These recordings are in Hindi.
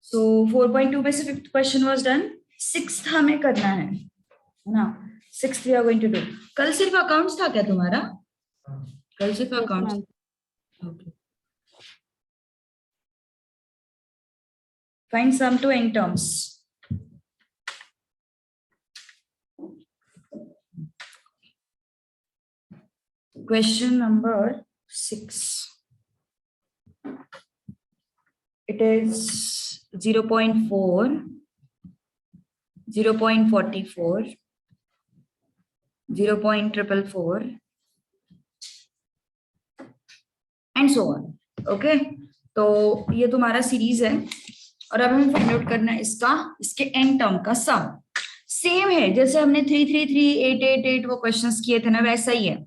सो 4.2 में से fifth question was done. Sixth हमें करना है ना। Sixth we are going to do. कल सिर्फ अकाउंट्स था क्या तुम्हारा? कल सिर्फ accounts. Okay. Find sum to n terms. Question number 6. It is 0.4, 0.44, 0.444 and so on. Okay, तो ये तुम्हारा सीरीज है और अब हमें फाइंड आउट करना है इसके एन टर्म का सम। सेम है जैसे हमने 333, 888 वो क्वेश्चंस किए थे ना, वैसा ही है।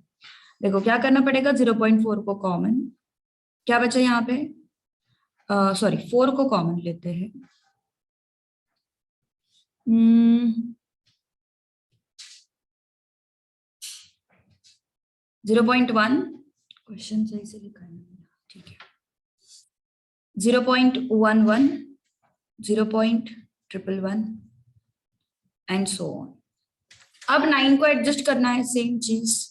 देखो क्या करना पड़ेगा, 0.4 को कॉमन, क्या बचा यहाँ पे, सॉरी 4 को कॉमन लेते हैं। 0.1 क्वेश्चन सही से लिखा है, ठीक है। 0.11, 0.111 एंड सो ऑन। अब 9 को एडजस्ट करना है, सेम चीज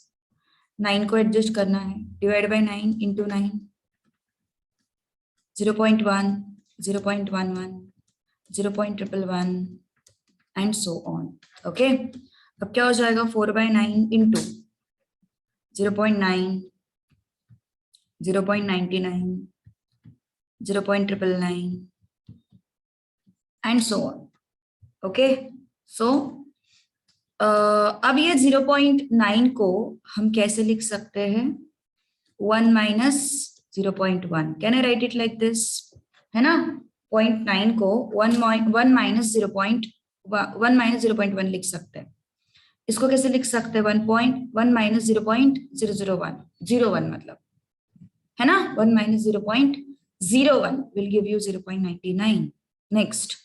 9 को एडजस्ट करना है, divide by 9 into 9, 0.1, 0.11, 0.111 and so on. Okay, अब क्या हो जाएगा, 4/9 into 0.9, 0.99, 0.999 and so on. Okay, so अब ये 0.9 को हम कैसे लिख सकते हैं, 1 minus 0.1, can I right it like this, है ना। 0.9 को 1 माइनस 0.1 लिख सकते हैं। इसको कैसे लिख सकते हैं, 1 माइनस 0.001 मतलब, है ना। 1 minus 0.01 will give you 0.99। Next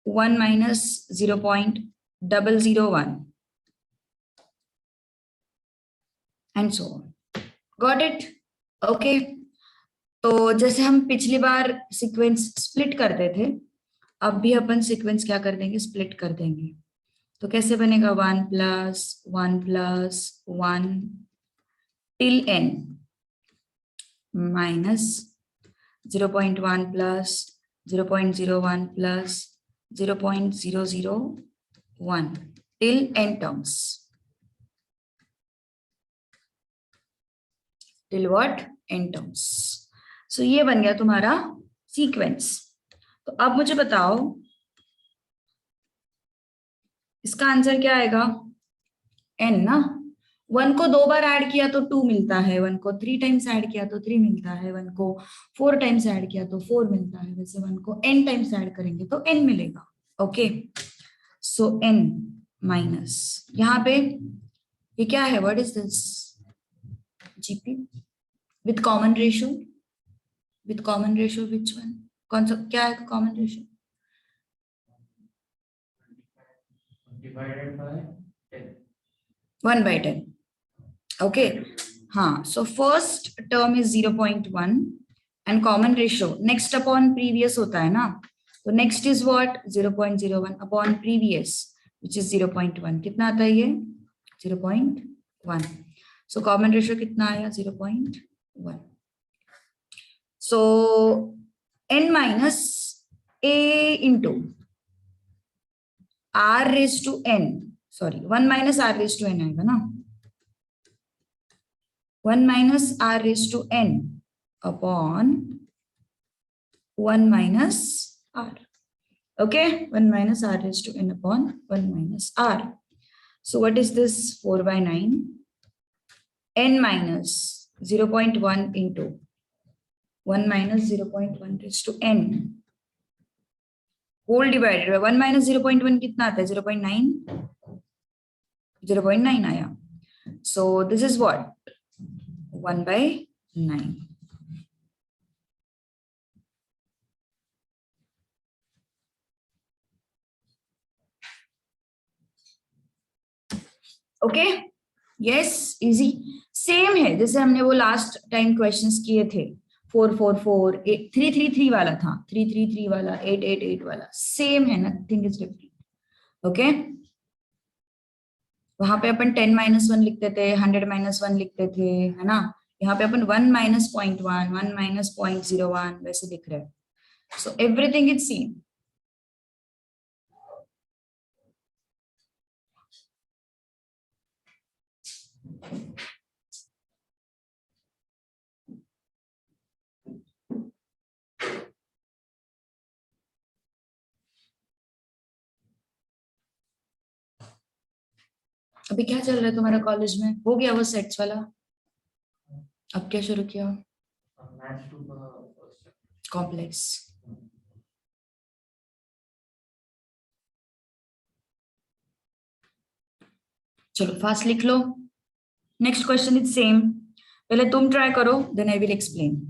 1 minus 0.001 and so on. Got it? Okay, तो जैसे हम पिछली बार सीक्वेंस स्प्लिट करते थे, अब भी अपन सीक्वेंस क्या कर देंगे, स्प्लिट कर देंगे। तो कैसे बनेगा, 1 + 1 + 1 till n minus 0.1 + 0.01 + 0.001 till n terms, till what, n terms. So ये बन गया तुम्हारा सीक्वेंस। तो अब मुझे बताओ इसका आंसर क्या आएगा, n ना। 1 को 2 बार ऐड किया तो 2 मिलता है, 1 को 3 टाइम्स ऐड किया तो 3 मिलता है, 1 को 4 टाइम्स ऐड किया तो 4 मिलता है, वैसे 1 को n टाइम्स ऐड करेंगे तो n मिलेगा। ओके, सो n माइनस यहाँ पे ये क्या है, what is this, GP with common ratio, with common ratio which one, कौन सा, क्या है common ratio, divided by 10. 1/10। Okay, हाँ, so first term is 0.1 and common ratio next upon previous होता है ना, तो next is what, 0.01 upon previous which is 0.1। कितना आता है ये, 0.1। सो कॉमन रेशियो कितना आया, 0.1। So n minus a into r raise to n, sorry 1 minus r raise to n आएगा ना, 1 minus r raised to n upon 1 minus r. Okay, 1 minus r raised to n upon 1 minus r. So what is this, 4/9, n minus 0.1 into 1 minus 0.1 raised to n whole divided by 1 minus 0.1 कितना आता है, 0.9, 0.9 आया। So this is what, 1/9। Okay, yes, easy, same है जैसे हमने वो लास्ट टाइम क्वेश्चंस किए थे 444, 333 वाला था, 333 वाला, 888 वाला, सेम है, नथिंग इज डिफरेंट. ओके, वहां पे अपन 10 -1 लिखते थे, 100 -1 लिखते थे, है ना. यहाँ पे अपन 1 - 0.1, 1 - 0.01 वैसे दिख रहा है. So everything is same. अभी क्या चल रहा है तुम्हारा कॉलेज में? हो गया वो सेट्स वाला? अब क्या शुरू किया? कॉम्प्लेक्स. चलो फास्ट लिख लो. Next question is same. पहले तुम ट्राई करो, देन आई विल एक्सप्लेन.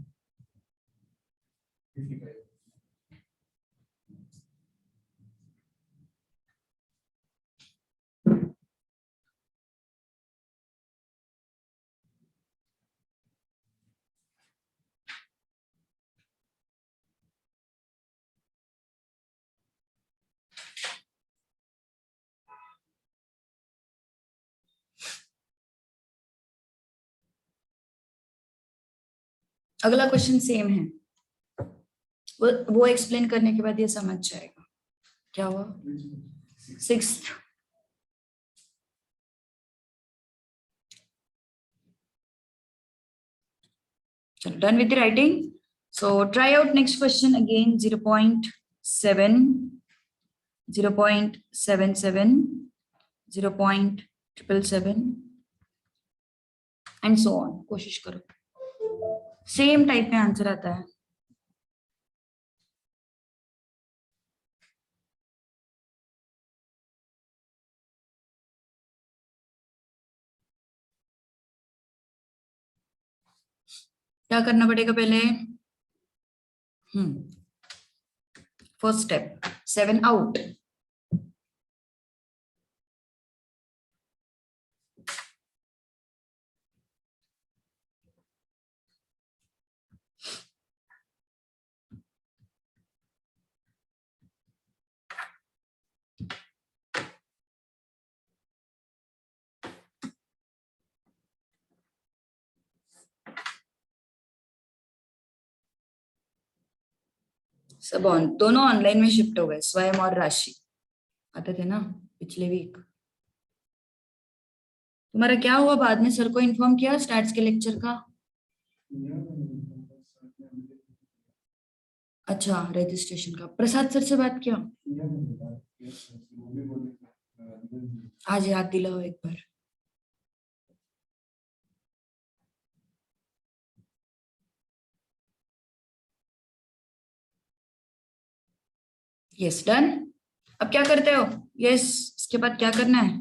अगला क्वेश्चन सेम है. वो एक्सप्लेन करने के बाद ये समझ जाएगा. क्या हुआ? 6th. चलो done with the writing. So try out next question again. 0.7, 0.77, 0.777 and so on. कोशिश करो. सेम टाइप में आंसर आता है. क्या करना पड़ेगा पहले? First step, 7 out. सब दोनों ऑनलाइन में शिफ्ट हो गए. स्वयं और राशि आते थे ना पिछले वीक. तुम्हारा क्या हुआ? बाद में सर को इन्फॉर्म किया स्टैट्स के लेक्चर का? अच्छा, रजिस्ट्रेशन का. प्रसाद सर से बात किया? आज याद दिलाओ एक बार. Yes done. अब क्या करते हो? यस, इसके बाद क्या करना है?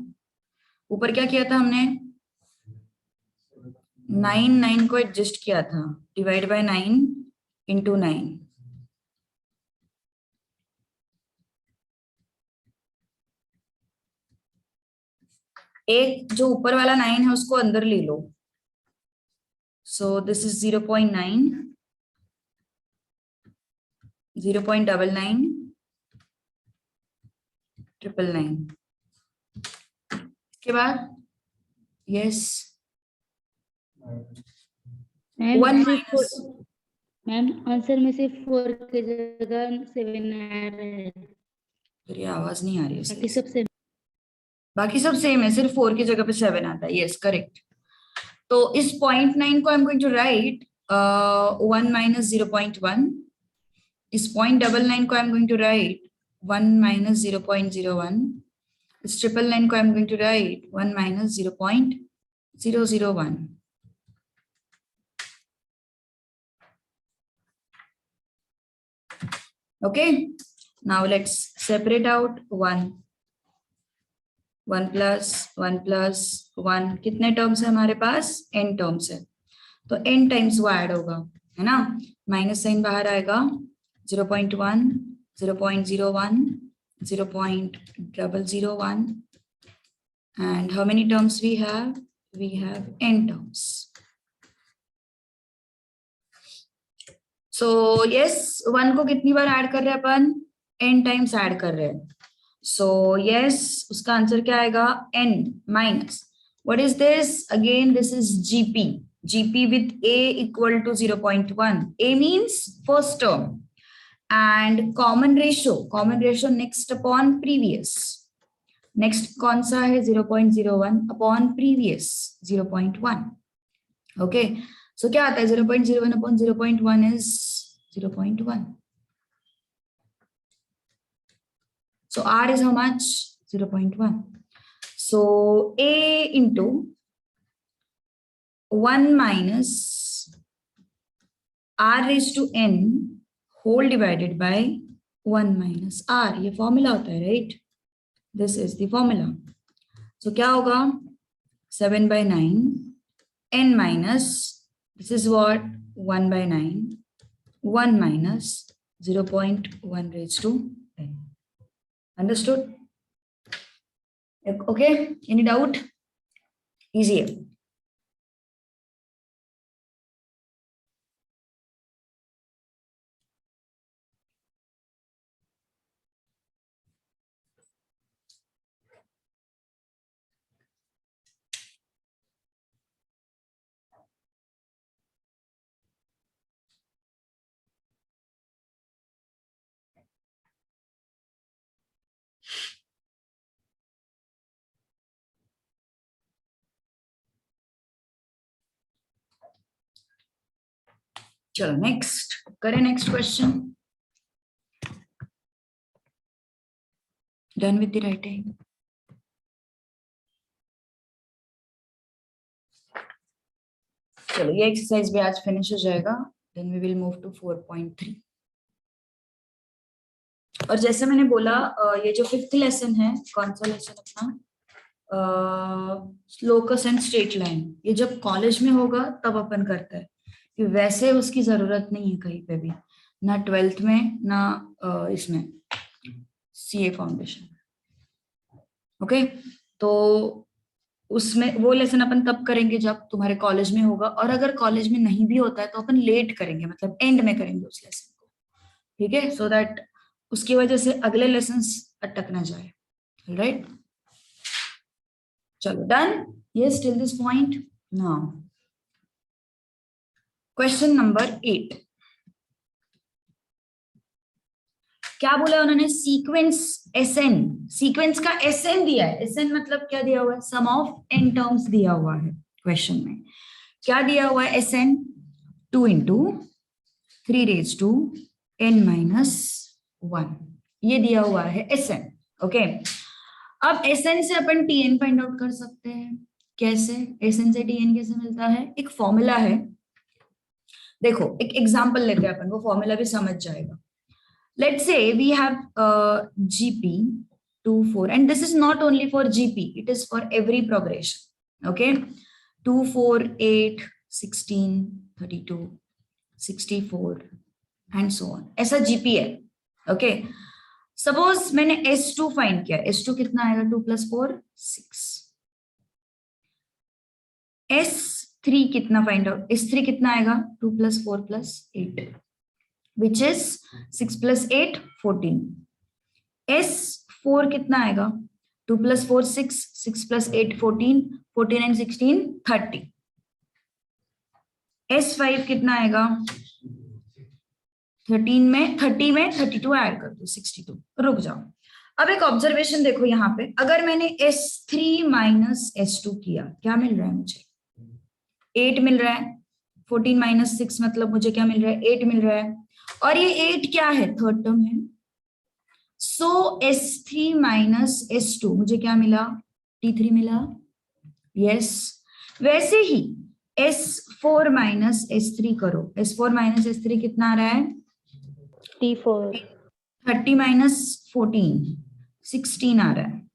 ऊपर क्या किया था हमने? 9 को एडजस्ट किया था. Divide by 9 into 9. एक जो ऊपर वाला 9 है उसको अंदर ले लो. सो दिस इज 0.9, 0.99, 999. इसके बाद यस, 1 माइनस. मैम आंसर में से 4 की जगह 7 आ रहा है. तेरी आवाज नहीं आ रही है. बाकी सब सेम. बाकी सब सेम है, सिर्फ 4 की जगह पे 7 आता है. Yes correct. तो इस 0.9 को I am going to write 1 minus 0.1. इस 0.99 को I am going to write 1 minus 0.01. इस 999 को I am going to write 1 minus 0.001. Okay, now let's separate out 1. 1 plus 1 plus 1. कितने टर्म्स है हमारे पास? n टर्म्स है. तो n टाइम्स वो ऐड होगा, है ना. माइनस साइन बाहर आएगा. 0.1, 0.01, 0.001. and how many terms we have? We have n terms. So yes 1 को कितनी बार ऐड कर रहे हैं अपन, n टाइम्स ऐड कर रहे हैं. सो यस उसका आंसर क्या आएगा, n minus what is this, again this is gp, gp with a equal to 0.1. a means first term and common ratio next upon previous. Next कौन सा है 0.01 अपॉन प्रीवियस 0.1. ओके सो क्या आता है 0.01 upon 0.1 is 0.1. So r is how much, 0.1. So a into 1 minus r raised to n whole divided by 1 minus r, ये फॉर्मूला होता है right. This is the formula. So क्या होगा 7/9 n minus this is what 1/9 1 minus 0.1 raised to n. Understood? Okay, any doubt? Easy. चलो नेक्स्ट करें, next question. Done with the writing. चलो ये एक्सरसाइज भी आज फिनिश हो जाएगा. Then we will move to 4.3. और जैसे मैंने बोला ये जो 5th लेसन है, कौन सा लेसन अपना, लोकस एंड स्ट्रेट लाइन, ये जब कॉलेज में होगा तब अपन करते हैं कि वैसे उसकी जरूरत नहीं है कहीं पे भी, ना 12th में ना इसमें सीए फाउंडेशन. ओके तो उसमें वो लेसन अपन तब करेंगे जब तुम्हारे कॉलेज में होगा, और अगर कॉलेज में नहीं भी होता है तो अपन लेट करेंगे, मतलब एंड में करेंगे उस लेसन को. ठीक है, सो दैट उसकी वजह से अगले लेसन्स अटक ना जाए. राइट, चलो done. Yes till this point. Now question number 8. क्या बोला उन्होंने, सीक्वेंस एसएन, सीक्वेंस का एसएन दिया है. एसएन मतलब क्या दिया हुआ है, सम ऑफ एन टर्म्स दिया हुआ है क्वेश्चन में. क्या दिया हुआ है SN, 2 into 3 raised to n minus 1, ये दिया हुआ है एसएन. ओके अब एसएन से अपन टीएन फाइंड आउट कर सकते हैं. कैसे, एसएन से टीएन कैसे मिलता है, एक फॉर्मूला है. देखो एक एग्जांपल लेते हैं अपन, वो फॉर्मूला भी समझ जाएगा. Let's say we have GP 2, 4, and this is not only for GP, it is for every progression. Okay, 2, 4, 8, 16, 32, 64 and so on. ऐसा GP है. Okay, suppose मैंने S2 फाइंड किया. S2 कितना आएगा, 2 + 4 6. S3 कितना फाइंड आउट, S3 कितना आएगा, 2 + 4 + 8. which is 6 + 8 14. S4 कितना आएगा, 2 + 4 6, 6 + 8 14, 14 and 16 30. S5 कितना आएगा, 30 में 32 ऐड कर दो 62. रुक जाओ, अब एक ऑब्जर्वेशन देखो यहाँ पे, अगर मैंने S3 - S2 किया, क्या मिल रहा है मुझे, 8 मिल रहा है. 14 - 6 मतलब मुझे क्या मिल रहा है, 8 मिल रहा है. और ये 8 क्या है, थर्ड टर्म है. सो S3 - S2 मुझे क्या मिला, T3 मिला. यस वैसे ही S4 - S3 करो. S4 - S3 कितना आ रहा है, T4. 30 - 14 16 आ रहा है.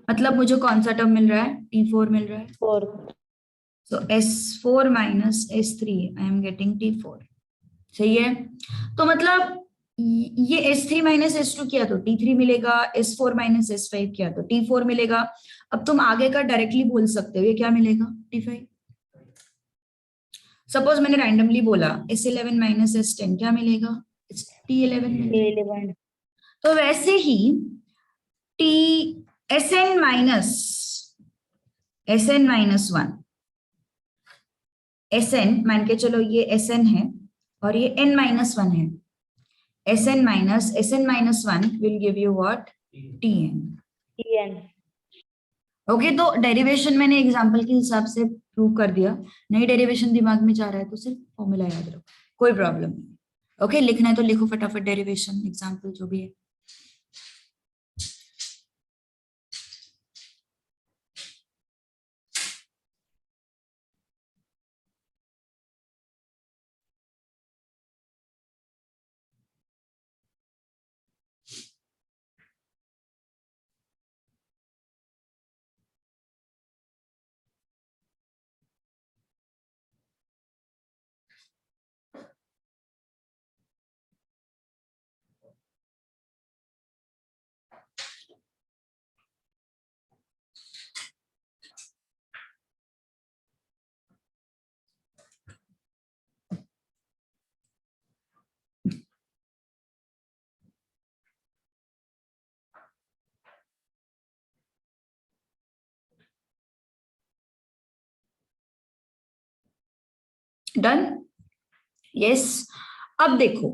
मतलब मुझे कौन सा टर्म मिल रहा है, T4 मिल रहा है. 4. So S4 - S3 I am getting T4. सही है, तो मतलब ये S3 - S2 किया तो T3 मिलेगा, S4 - S5 किया तो T4 मिलेगा. अब तुम आगे का डायरेक्टली बोल सकते हो, ये क्या मिलेगा, T5. सपोज मैंने रैंडमली बोला S11 माइनस S10 क्या मिलेगा? T11 मिलेगा। 11 तो वैसे ही T SN माइनस 1 SN मान के चलो ये SN है और ये N माइनस 1 है। SN minus 1 will give you what? TN। TN okay, तो डेरिवेशन मैंने एग्जांपल के हिसाब से प्रूव कर दिया। नई डेरिवेशन दिमाग में जा रहा है तो सिर्फ फॉर्मूला याद रखो, कोई प्रॉब्लम नहीं। ओके, लिखना है तो लिखो फटाफट डेरिवेशन एग्जांपल जो भी है। डन? यस। अब देखो,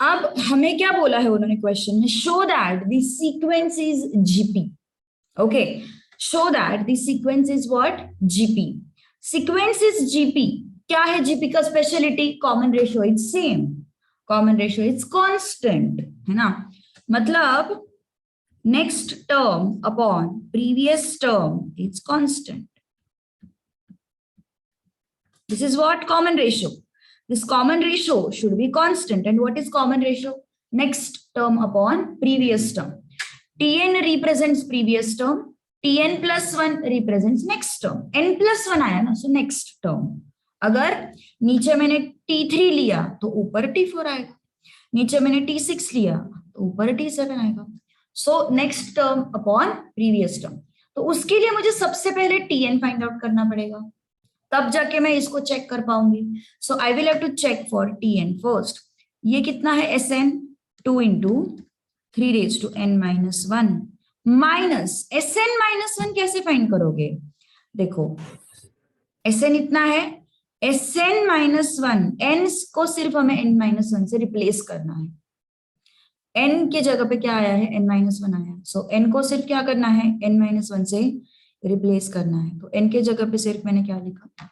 अब हमें क्या बोला है उन्होंने क्वेश्चन में? Show that the sequence is GP. Okay, show that the sequence is what? GP. Sequence is GP. क्या है जीपी का speciality? Common ratio is same, common ratio is constant, है ना? मतलब next term upon previous term is constant. This is what? Common ratio. This common ratio should be constant. And what is common ratio? Next term upon previous term. Tn represents previous term. Tn plus 1 represents next term. N plus 1 आया ना, so next term. अगर नीचे मैंने T3 लिया तो ऊपर T4 आएगा, नीचे मैंने T6 लिया तो ऊपर T7 आएगा। So next term upon previous term. तो उसके लिए मुझे सबसे पहले Tn फाइंड आउट करना पड़ेगा, तब जाके मैं इसको चेक कर पाऊंगी। So I will have to check for Tn first. ये कितना है? Sn 2 into 3 raised to n minus 1 minus Sn minus 1 कैसे फाइंड करोगे? देखो Sn इतना है, Sn minus 1, n को सिर्फ हमें n minus 1 से रिप्लेस करना है। n के जगह पे क्या आया है? n minus 1 आया। सो n को सिर्फ क्या करना है? n minus 1 से रिप्लेस करना है। तो n के जगह पे सिर्फ मैंने क्या लिखा?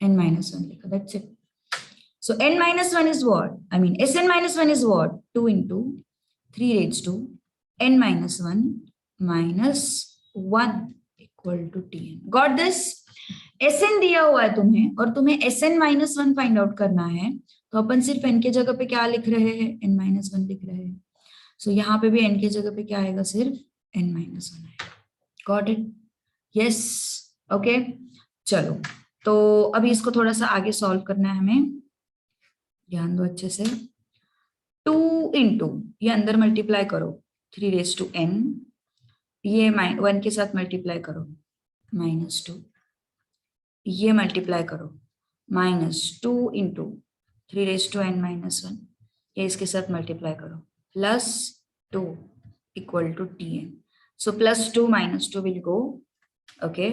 n minus 1 लिखा, that's it. So n minus 1 is what? I mean Sn minus 1 is what? 2 into 3 raised to n minus 1 minus 1 equal to Tn. Got this? Sn दिया हुआ है तुम्हें और तुम्हें Sn minus 1 फाइंड आउट करना है, तो अपन सिर्फ n के जगह पे क्या लिख रहे हैं? n minus 1 लिख रहे हैं। So यहाँ पे भी n के जगह पे क्या आएगा? सिर्फ n minus 1 आएगा। Got it? Yes. Okay. चलो, तो अभी इसको थोड़ा सा आगे सॉल्व करना है हमें, ध्यान दो अच्छे से। 2 इंटू ये अंदर मल्टीप्लाई करो 3 raised to n, ये 1 के साथ मल्टीप्लाई करो -2, ये मल्टीप्लाई करो -2 into 3 raised to n minus 1, ये इसके साथ मल्टीप्लाई करो +2 equal to Tn. So +2 -2 will go. Okay,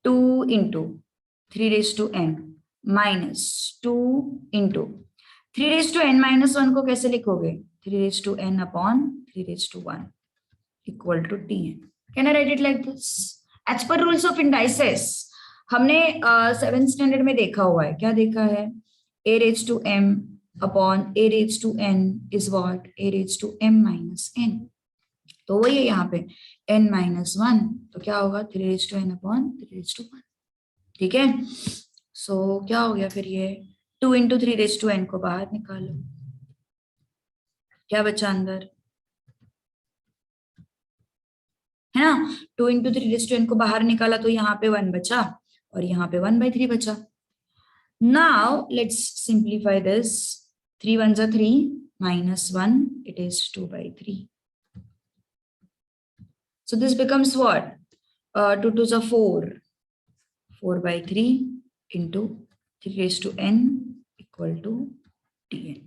2 into 3 raised to n minus 2 into 3 raised to n minus 1 को कैसे लिखोगे? 3 raised to n upon 3 raised to 1 equal to Tn. Can I write it like this? As per rules of indices, हमने 7th स्टैंडर्ड में देखा हुआ है। क्या देखा है? a raised to m upon a raised to n is what? a raised to m minus n. तो वही है यहाँ पे n minus 1, तो क्या होगा? 3 raised to n upon 3 raised to 1. ठीक है? सो क्या हो गया फिर? ये 2 into 3 raised to n को बाहर निकालो, क्या बचा अंदर? है ना? 2 into 3 raised to n को बाहर निकाला तो यहाँ पे 1 बचा और यहाँ पे 1/3 बचा। Now let's simplify this. 3 1s are 3 minus 1, it is 2/3. So this becomes what? 2 2s are 4, 4/3 into 3 raised to n equal to Tn.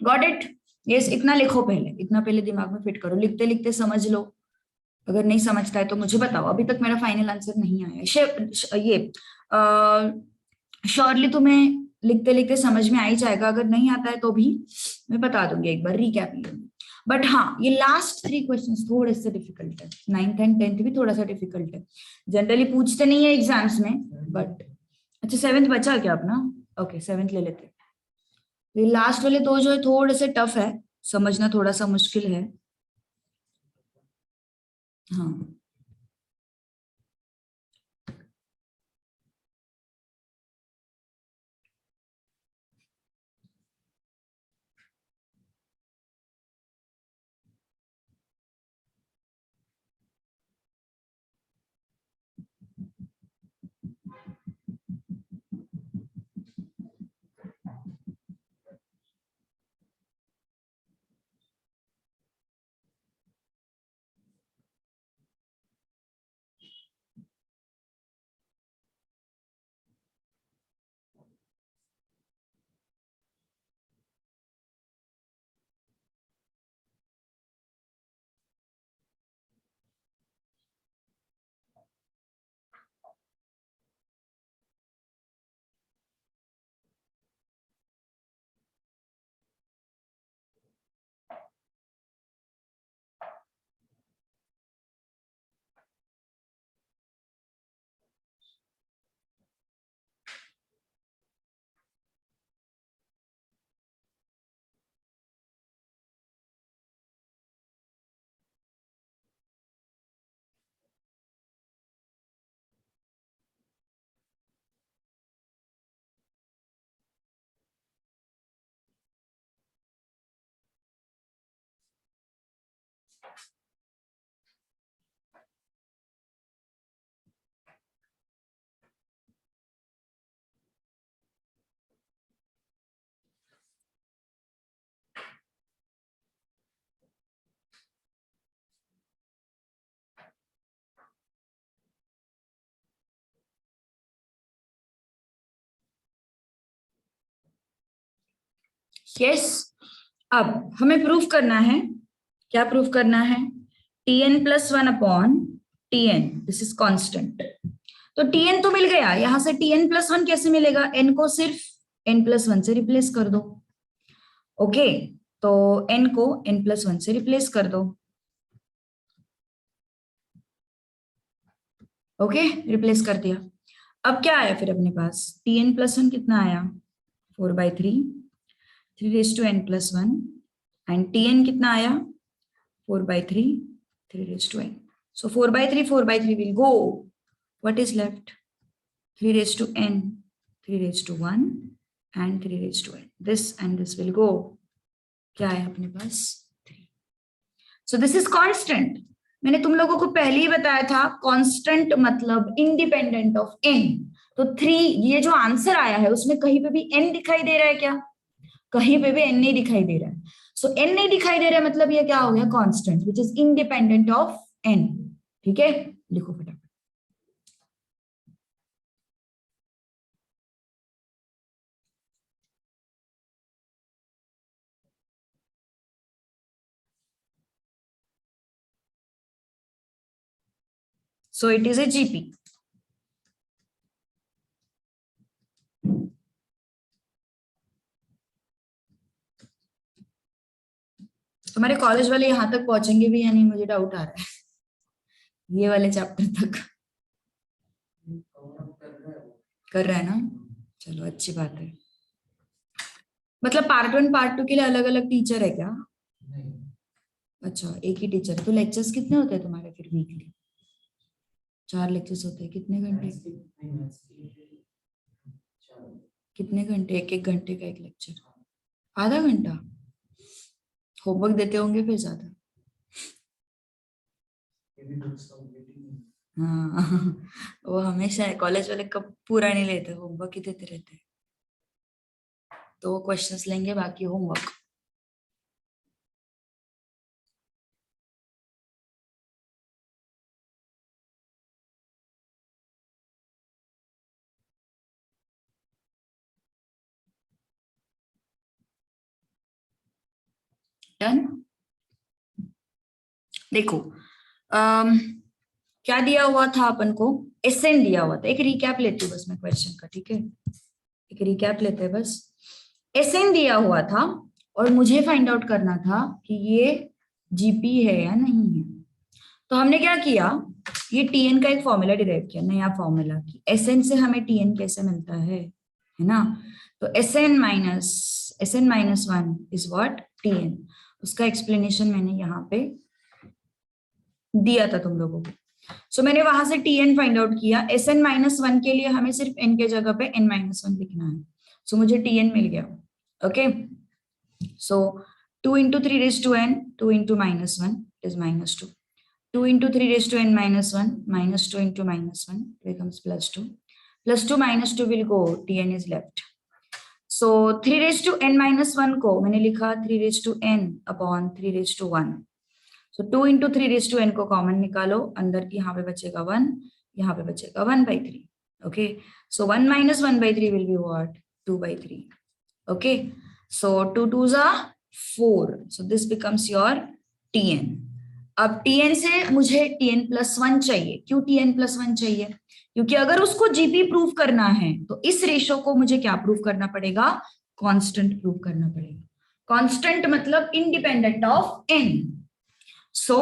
Got it? Yes, इतना लिखो पहले, इतना पहले दिमाग में फिट करो, लिखते लिखते समझ लो। अगर नहीं समझता है तो मुझे बताओ, अभी तक मेरा फाइनल आंसर नहीं आया है। ये श्योरली तुम्हें लिखते लिखते समझ में आ ही जाएगा, अगर नहीं आता है तो भी मैं बता दूंगी, एक बार रिकैप ले लूंगी। बट हाँ, ये लास्ट 3 क्वेश्चंस थोड़े से डिफिकल्ट है, 9th एंड 10th भी थोड़ा सा डिफिकल्ट है, जनरली पूछते नहीं है एग्जाम्स में, बट अच्छा 7th बचा क्या अपना? ओके 7th ले लेते। ये लास्ट वाले दो जो है थोड़े से टफ है, समझना थोड़ा सा मुश्किल है। हाँ यस, अब हमें प्रूफ करना है, क्या प्रूफ करना है? Tn plus 1 upon Tn, this is constant. तो Tn तो मिल गया, यहां से Tn प्लस 1 कैसे मिलेगा? n को सिर्फ n प्लस 1 से रिप्लेस कर दो। ओके, तो n को n प्लस 1 से रिप्लेस कर दो। ओके, रिप्लेस कर दिया। अब क्या आया फिर अपने पास? Tn प्लस 1 कितना आया? 4/3, 3 raise to n plus 1, and Tn कितना आया? 4/3, 3 raised to n. So 4/3, 4/3 will go. What is left? 3 raised to n, 3 raised to 1, and 3 raised to n. This and this will go. क्या है अपने पास? 3. So this is constant. मैंने तुम लोगों को पहले ही बताया था, constant मतलब independent of n. तो 3, ये जो आंसर आया है उसमें कहीं पे भी n दिखाई दे रहा है क्या? कहीं पे भी n नहीं दिखाई दे रहा है। सो n नहीं दिखाई दे रहा है मतलब ये क्या हो गया? Constant which is independent of n। ठीक है, लिखो फटाफट। So it is a GP. तुम्हारे कॉलेज वाले यहां तक पहुंचेंगे भी या नहीं, मुझे डाउट आ रहा है, ये वाले चैप्टर तक कर रहा है ना? चलो अच्छी बात है। मतलब पार्ट 1 पार्ट 2 के लिए अलग अलग टीचर है क्या? अच्छा, एक ही टीचर है। तो लेक्चर्स कितने होते हैं तुम्हारे फिर वीकली? 4 लेक्चर्स होते हैं, कितने घंटे? कितने घंटे? एक एक घंटे का एक लेक्चर, आधा घंटा? होमवर्क देते होंगे फिर ज्यादा। हाँ वो हमेशा है, कॉलेज वाले कब पूरा नहीं लेते, होमवर्क ही देते रहते हैं। तो वो क्वेश्चंस लेंगे, बाकी होमवर्क। डन। देखो क्या दिया हुआ था अपन को, एसएन दिया हुआ था। एक रिकैप लेती हूँ बस मैं क्वेश्चन का, ठीक है, एक रिकैप लेते हैं बस। एसएन दिया हुआ था और मुझे फाइंड आउट करना था कि ये जीपी है या नहीं है। तो हमने क्या किया, ये टीएन का एक फॉर्मूला डिराइव किया, नया फॉर्मूला कि एसएन से हमें टीएन कैसे मिलता है ना। तो SN minus 1 is what, TN. उसका एक्सप्लेनेशन मैंने यहाँ पे दिया था तुम लोगों को। सो मैंने वहां से टीएन फाइंड आउट किया। एसएन माइनस 1 के लिए हमें सिर्फ एन के जगह पे एन माइनस 1 लिखना है। सो मुझे टीएन मिल गया। Okay, so 2 into 3 raised to n, 2 into minus 1 is minus 2. 2 into 3 raised to n minus 1, minus 2 into minus 1 becomes plus 2. Plus 2 minus 2 will go, tn is left. So 3 raised to n minus 1 को मैंने लिखा 3 raised to n upon 3 raised to 1. So 2 into 3 raised to n को कॉमन निकालो, अंदर यहाँ पे बचेगा 1, यहाँ पे बचेगा 1/3. Okay, so 1 minus 1/3 will be what, 2/3. Okay, so 2 2s are 4. So this becomes your tn. अब tn से मुझे tn plus 1 चाहिए। क्यों tn plus 1 चाहिए? क्योंकि अगर उसको जीपी प्रूव करना है तो इस रेशो को मुझे क्या प्रूव करना पड़ेगा, कांस्टेंट प्रूव करना पड़ेगा। कांस्टेंट मतलब इंडिपेंडेंट ऑफ n. सो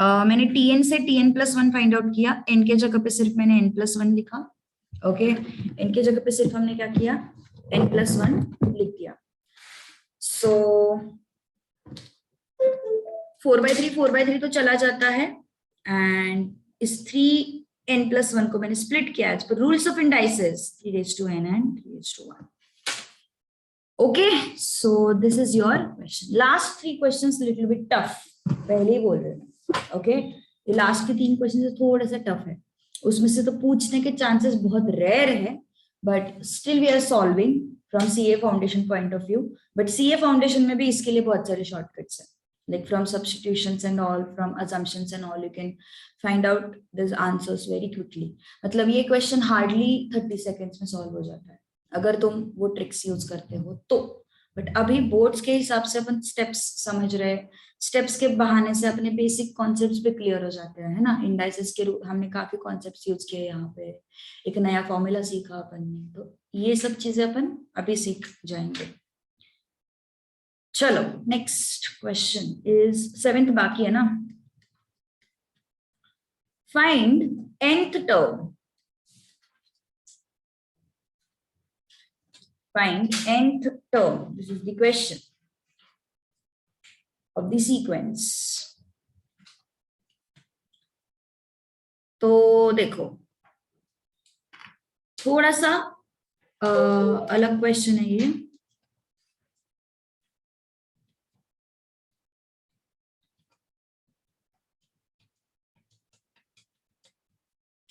मैंने tn से tn plus 1 फाइंड आउट किया। n के जगह पे सिर्फ मैंने n plus 1 लिखा। ओके, n के जगह पे सिर्फ हमने क्या किया, n plus 1 लिख दिया। सो 4/3 तो चला जाता है एंड इस 3n plus 1 को मैंने स्प्लिट किया as per rules of indices, 3 raised to n and 3 raised to 1. Okay, so this is your question. Last 3 questions little bit tough, पहले ही बोल रहे हैं। ओके, ये लास्ट के 3 क्वेश्चन थोड़ा सा टफ है, उसमें से तो पूछने के चांसेस बहुत रेयर है, but still we are solving from CA foundation point of view. But CA foundation में भी इसके लिए बहुत सारे शॉर्टकट्स हैं, like from substitutions and all, from assumptions and all, you can find out these answers very quickly. मतलब ये क्वेश्चन हार्डली 30 सेकेंड्स में सॉल्व हो जाता है अगर तुम वो ट्रिक्स यूज करते हो तो। बट अभी बोर्ड्स के हिसाब से अपन स्टेप्स समझ रहे, स्टेप्स के बहाने से अपने बेसिक कॉन्सेप्ट्स भी क्लियर हो जाते हैं, है ना। इंडाइसेस के हमने काफी कॉन्सेप्ट्स यूज किए, यहाँ पे एक नया फॉर्मूला सीखा अपन ने, तो ये सब चीजें अपन अभी सीख जाएंगे। चलो नेक्स्ट क्वेश्चन इज 7th बाकी है ना। Find nth term, find nth term. This is the question of the sequence. तो देखो थोड़ा सा अलग क्वेश्चन है ये।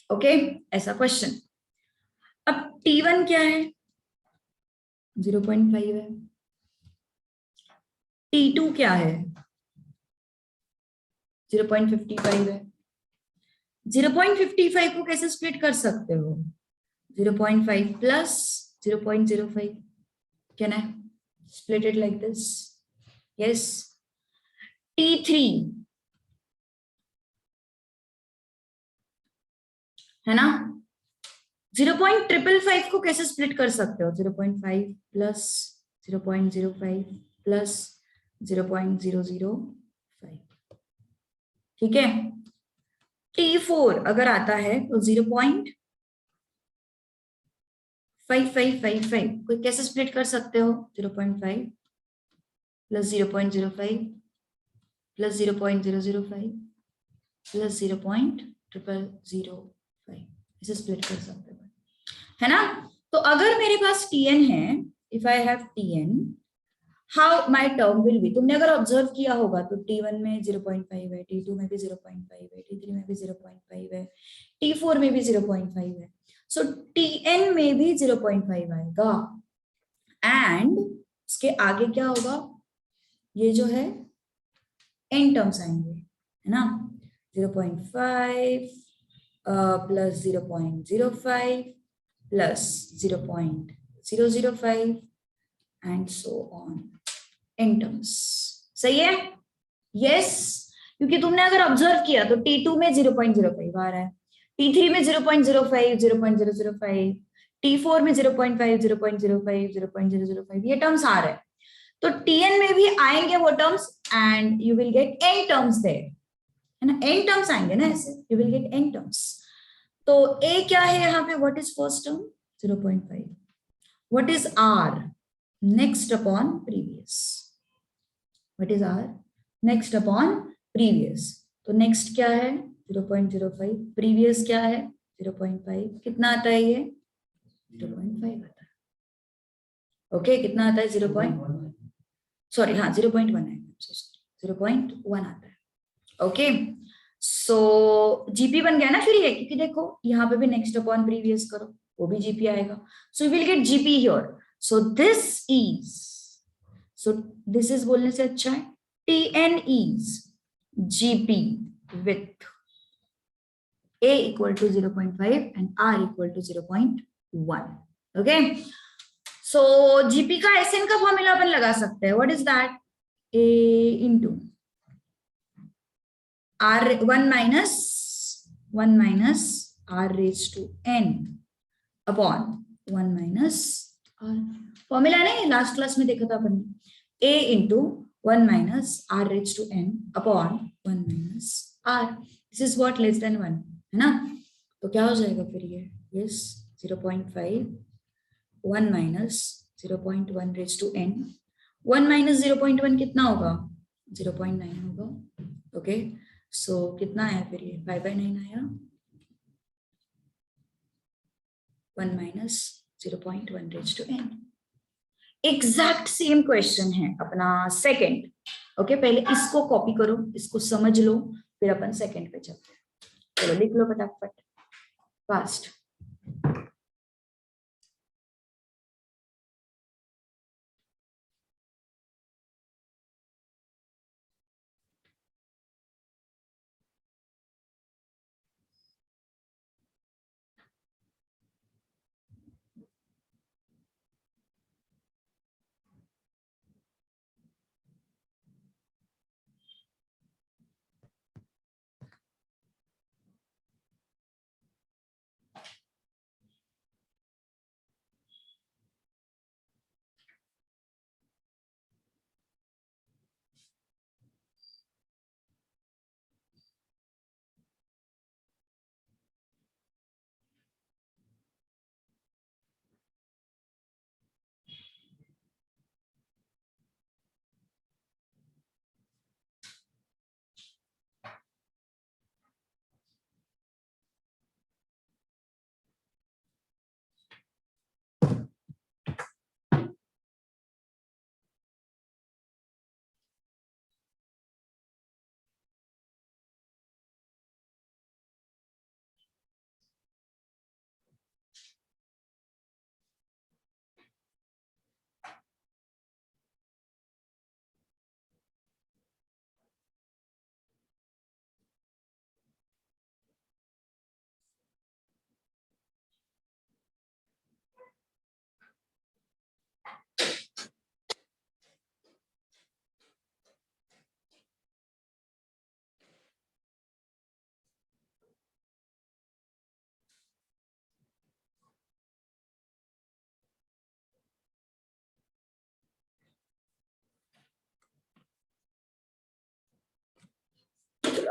ओके, ऐसा क्वेश्चन। अब T1 क्या है, 0.5 है। T2 क्या है, 0.55 है। 0.55 को कैसे स्प्लिट कर सकते हो, 0.5 plus 0.05, can I split it like this? Yes. T3 है ना, 0.555 को कैसे स्प्लिट कर सकते हो, 0.5 plus 0.05 plus 0.005, ठीक है। T4 अगर आता है तो 0.5555 को कैसे स्प्लिट कर सकते हो, 0.5 plus 0.05 plus 0.005 plus 0.005, इसे स्प्लिट कर सकते हो, है ना। तो अगर मेरे पास Tn है, if I have Tn, how my term will be. तुमने अगर ऑब्जर्व किया होगा तो T1 में 0.5 है, T2 में भी 0.5 है, T3 में भी 0.5 है, T4 में भी 0.5 है। सो Tn में भी 0.5 आएगा एंड इसके आगे क्या होगा, ये जो है n टर्म्स आएंगे, है ना। 0.5 plus 0.05 plus 0.005 and so on, n terms, सही है? यस, क्योंकि तुमने अगर ऑब्जर्व किया तो T2 में 0.05 आ रहा है, T3 में 0.05, 0.005, T4 में 0.5, 0.05, 0.005, ये टर्म्स आ रहे हैं। तो Tn में भी आएंगे वो terms and you will get n terms there, है ना? n टर्म्स आएंगे ना ऐसे, you will get n terms. तो a क्या है यहाँ पे? What is first term? 0.5. What is r? Next upon previous. What is r? Next upon previous. तो नेक्स्ट क्या है? 0.05. प्रीवियस क्या है? 0.5. कितना आता है ये? 0.5 आता है. ओके, कितना आता है? 0. सॉरी, हाँ 0.1 है, 0.1 आता है. ओके, सो जीपी बन गया ना फिर ये, क्योंकि देखो यहाँ पे भी नेक्स्ट अपॉन प्रीवियस करो, वो भी जीपी आएगा. So will get GP here. So this is बोलने से अच्छा है Tn is GP with A equal to 0.5 and R equal to 0.1. Okay, so GP का SN का फॉर्मूला अपन लगा सकते हैं. What is that? A into R 1 minus R raised to N upon 1 minus R. Formula नहीं, लास्ट क्लास में देखा था अपन. A into 1 minus R raised to N upon 1 minus R. This is what? Less than 1, है ना? तो क्या हो जाएगा फिर ये? Yes, 0.5, 1 minus 0.1 raised to N. 1 minus 0.1 कितना होगा? 0.9 होगा. ओके, सो कितना आया फिर ये? 5/9 आया. 1 minus 0.1 raised to N. Exact same question है अपना सेकंड. ओके, पहले इसको कॉपी करो, इसको समझ लो, फिर अपन सेकंड पे चलते हैं. चलो लिख लो फटाफट, फास्ट.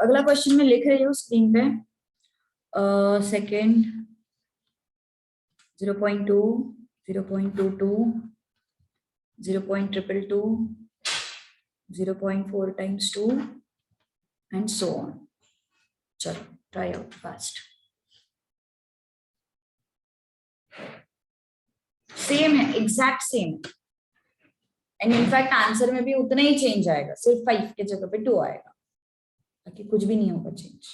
अगला क्वेश्चन में लिख रही हूँ स्क्रीन पे. Second 0.2, 0.22, 0.222, 0.4 times 2 and so on. चलो ट्राई आउट फास्ट. सेम है, exact same. And in fact answer में भी उतना ही चेंज आएगा, सिर्फ 5 के जगह पे 2 आएगा, ताकि कुछ भी नहीं होगा चेंज.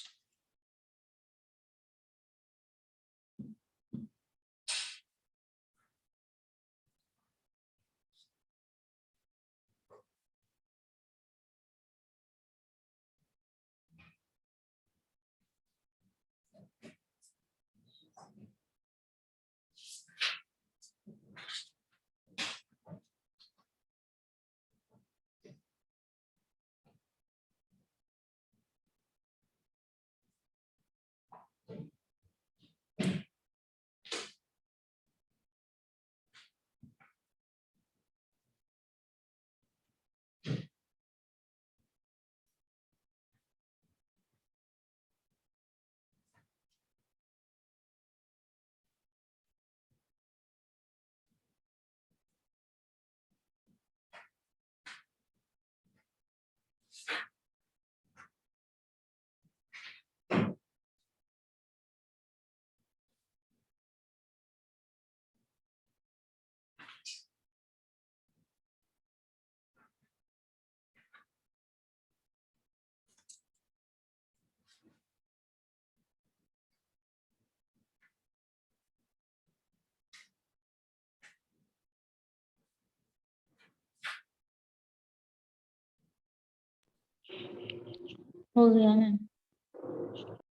हो गया मैम।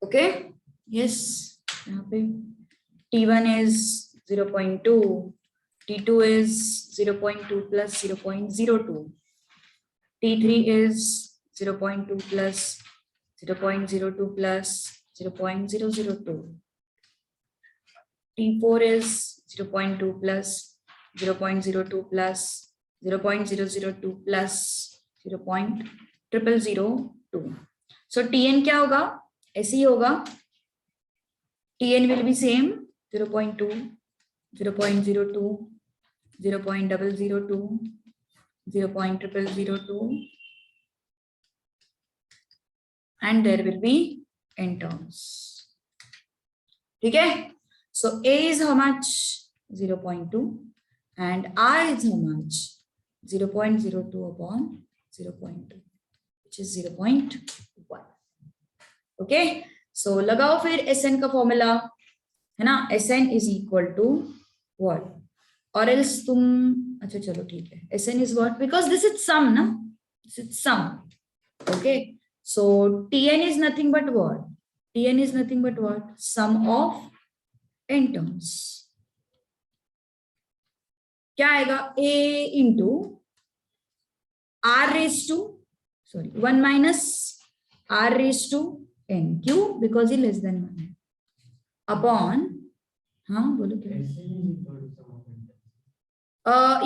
ओके यस, यहाँ पे T1 is 0.2, T2 is 0.2 plus 0.02, T3 is 0.2 plus 0.02 plus 0.002, T4 is 0.2 plus 0.02 plus 0.002 plus 0.0002. So Tn क्या होगा? ऐसे ही होगा. Tn will be same 0.2, 0.02, 0.002, 0.0002, and there will be n terms. ठीक है? So A is how much? 0.2 and R is how much? 0.02 upon 0.2, which is 0.1. Okay? So लगाओ फिर Sn का फॉर्मूला, है ना? Sn is equal to what? Or else तुम, अच्छा चलो ठीक है, Sn is what? Because this is sum, ना? This is sum. Okay? So Tn is nothing but what? Tn is nothing but what? Sum of n terms. क्या आएगा? A into R raised to, sorry, 1 minus R raised to n. क्यों? Because ये less than 1 है. Upon, हाँ बोलो क्या?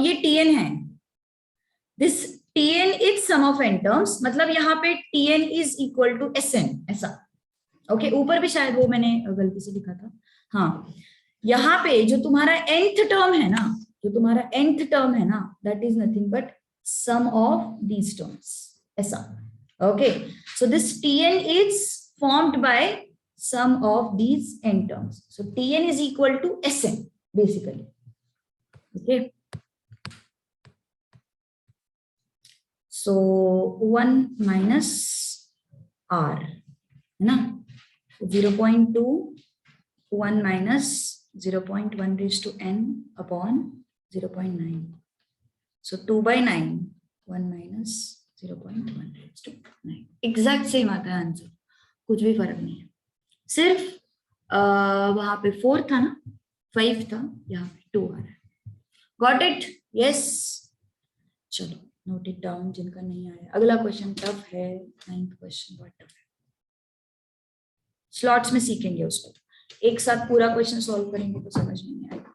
ये Tn है. This Tn is sum of n terms. मतलब यहाँ पे Tn is equal to Sn, ऐसा. ओके, ऊपर भी शायद वो मैंने गलती से लिखा था. हाँ, यहाँ पे जो तुम्हारा nth टर्म है ना, जो तुम्हारा nth टर्म है ना, that is nothing but sum of these terms, ऐसा. Okay, so this Tn is formed by sum of these n terms. So Tn is equal to Sn basically. Okay, so 1 minus R, है ना, 0.2, 1 minus 0.1 raised to n upon 0.9. So 2 by 9, 1 minus 0.1 raised to 9. Exact same आता है आंसर, कुछ भी फर्क नहीं है. सिर्फ वहां पे 4 था ना, 5 था, यहाँ पे 2 आ रहा है. Got it? यस. चलो नोट इट डाउन जिनका नहीं आया. अगला क्वेश्चन टफ है, 9th क्वेश्चन बहुत टफ है. स्लॉट्स में सीखेंगे उसको, एक साथ पूरा क्वेश्चन सॉल्व करेंगे तो समझ नहीं आएगा.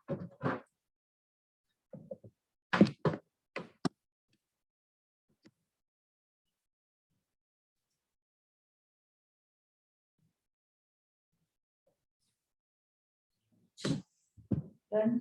Done.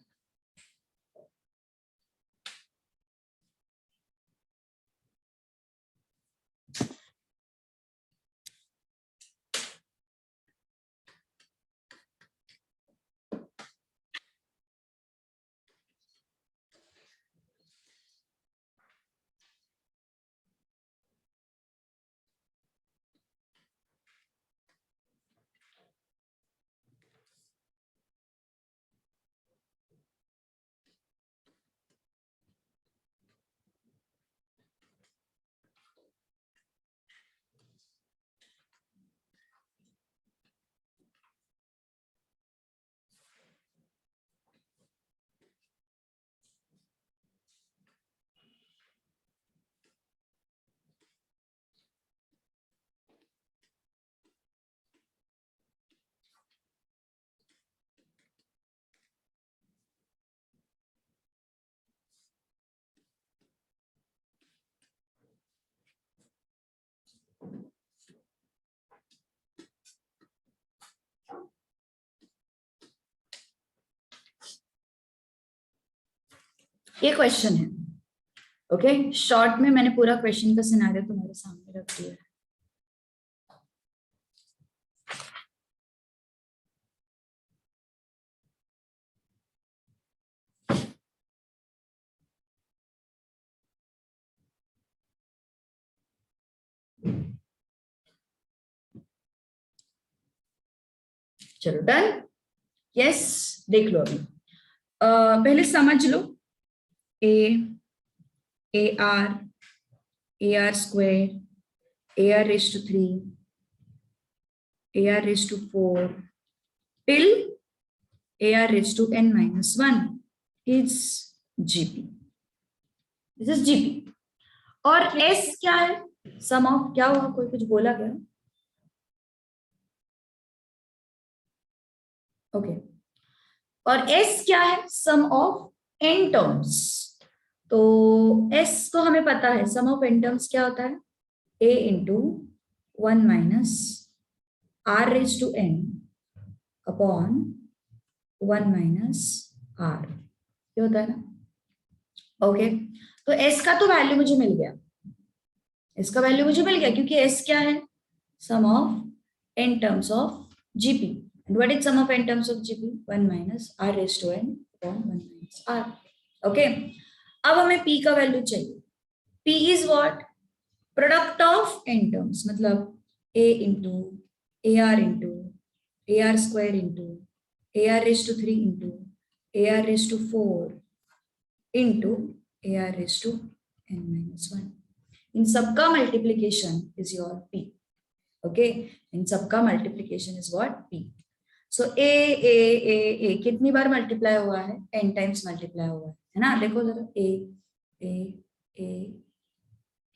ये क्वेश्चन है. ओके, शॉर्ट में मैंने पूरा क्वेश्चन का सिनेरियो तुम्हारे सामने रख दिया है. चलो डन. यस, देख लो अभी. पहले समझ लो. A r square, AR raised to 3, AR raised to 4 till AR raised to n minus 1 is GP. This is GP. और S क्या है? सम ऑफ, क्या हुआ, कोई कुछ बोला क्या? ओके और S क्या है? Sum of n terms. तो S को हमें पता है, सम ऑफ n टर्म्स क्या होता है? A into 1 minus R raise to n upon 1 minus R, ये होता है ना. ओके तो S का तो वैल्यू मुझे मिल गया, S का वैल्यू मुझे मिल गया क्योंकि S क्या है? Sum of n terms of GP. And what is sum of n terms of GP? 1 minus R raised to n upon 1 minus R. Okay. अब हमें P का वैल्यू चाहिए. P is what? Product of n terms. मतलब A into AR into AR square into AR raised to 3 into AR raised to 4 into AR raised to n minus 1. इन सबका multiplication is your P. Okay. इन सबका multiplication is what? P. सो ए कितनी बार मल्टीप्लाई हुआ है? n टाइम्स मल्टीप्लाई हुआ है ना. देखो जरा ए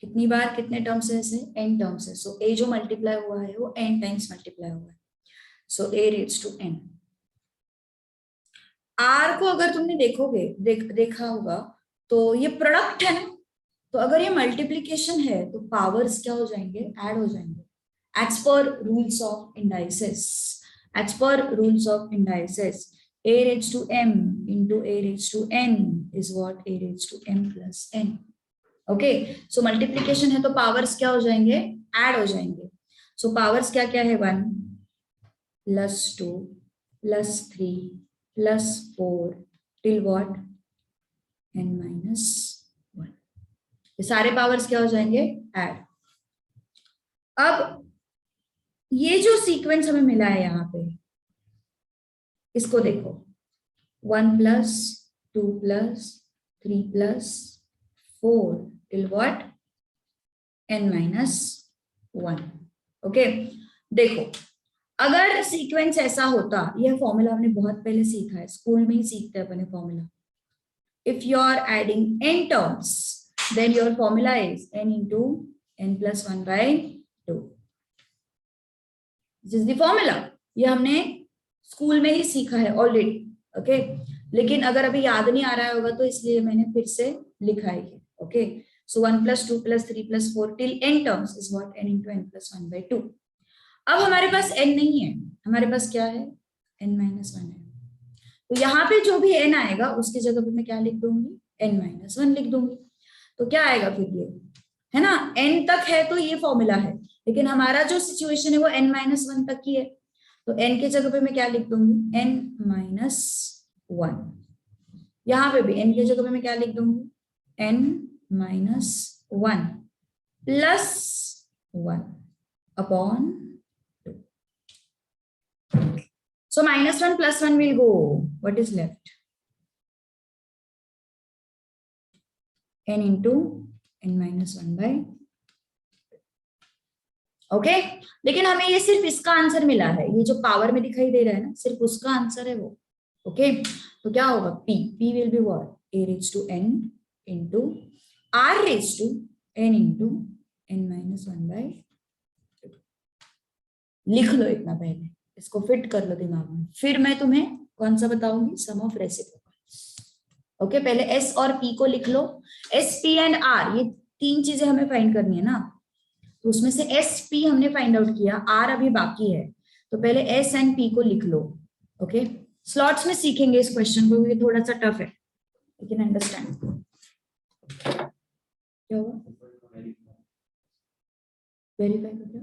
कितनी बार, कितने टर्म्स है इसे? n टर्म्स है. सो a जो मल्टीप्लाई हुआ है वो n टाइम्स मल्टीप्लाई हुआ है. So a raise to n. r को अगर तुमने देखोगे, देखा होगा तो ये प्रोडक्ट है ना. तो अगर ये मल्टीप्लीकेशन है तो पावर्स क्या हो जाएंगे? ऐड हो जाएंगे. As per rules of indices. As per rules of indices, a raised to m into a raised to n is what? A raised to m plus n. Okay, so multiplication है तो powers क्या हो जाएंगे? Add हो जाएंगे. So powers क्या क्या है? 1 plus 2 plus 3 plus 4 till what? n minus 1. ये सारे powers क्या हो जाएंगे? Add. अब ये जो सीक्वेंस हमें मिला है यहाँ पे, इसको देखो. 1 plus 2 plus 3 plus 4 till what? n minus 1. Okay देखो अगर सीक्वेंस ऐसा होता, यह फॉर्मूला हमने बहुत पहले सीखा है, स्कूल में ही सीखते हैं अपने formula. If you are adding n terms then your formula is n into n plus 1 by 2. This is the formula. ये हमने स्कूल में ही सीखा है ऑलरेडी. ओके लेकिन अगर अभी याद नहीं आ रहा होगा तो इसलिए मैंने फिर से लिखा है. Okay so 1 plus 2 plus 3 plus 4 till n terms is what? n into n plus 1 by 2. अब हमारे पास n नहीं है, हमारे पास क्या है? n minus 1 है. तो यहाँ पे जो भी n आएगा उसकी जगह पे मैं क्या लिख दूंगी? n minus 1 लिख दूंगी. तो क्या आएगा फिर? ये है ना, n तक है तो ये फॉर्मूला है, लेकिन हमारा जो सिचुएशन है वो n minus 1 तक की है. तो n की जगह पे मैं क्या लिख दूंगी? n minus 1. यहां पे भी n की जगह पे मैं क्या लिख दूंगी? n minus 1 plus 1 upon 2. So minus 1 plus 1 will go. What is left? n into n minus 1 by. Okay लेकिन हमें ये सिर्फ इसका आंसर मिला है, ये जो पावर में दिखाई दे रहा है ना, सिर्फ उसका आंसर है वो. ओके तो क्या होगा? p will be what? a raise to n into r raise to n into n minus 1 by 2. लिख लो इतना पहले, इसको फिट कर लो दिमाग में, फिर मैं तुम्हें कौन सा बताऊंगी? सम ऑफ रेसिप्रोकल्स. ओके पहले s और p को लिख लो. s p एंड r ये तीन चीजें हमें फाइंड करनी है ना. तो उसमें से एस पी हमने फाइंड आउट किया, आर अभी बाकी है. तो पहले एस एंड पी को लिख लो. ओके स्लॉट्स में सीखेंगे इस क्वेश्चन को क्योंकि थोड़ा सा टफ है, लेकिन अंडरस्टैंड. क्या हुआ? वेरीफाई कर दो.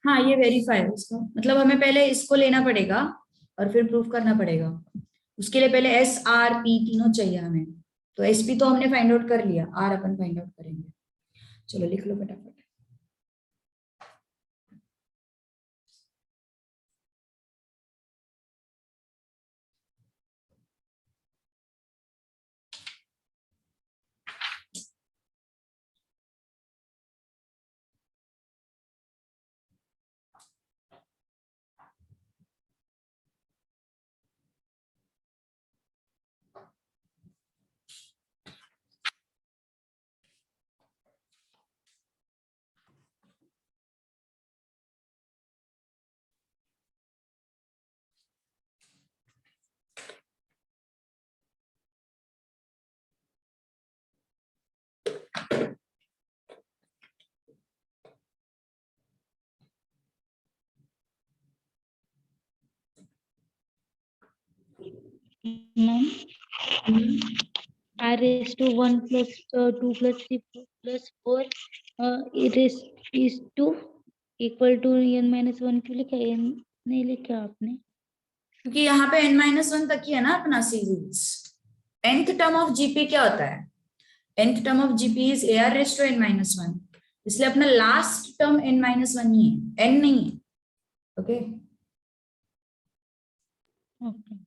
हाँ ये वेरीफाई है इसका मतलब हमें पहले इसको लेना पड़ेगा और फिर प्रूफ करना पड़ेगा. उसके लिए पहले एस आर पी तीनों चाहिए हमें. तो एस पी तो हमने फाइंड आउट कर लिया, आर अपन फाइंड आउट करेंगे. चलो लिख लो फटाफट. Ma'am r raised to 1 plus 2 plus 3 plus 4 is to equal to n minus 1 क्यों लिखा है? n नहीं लिखा आपने, क्योंकि यहाँ पे n-1 तक ही है ना अपना series. nth term of GP क्या होता है? nth term of GP is ar raised to n-1, इसलिए अपना लास्ट टर्म n-1 ही है, n नहीं है। Okay okay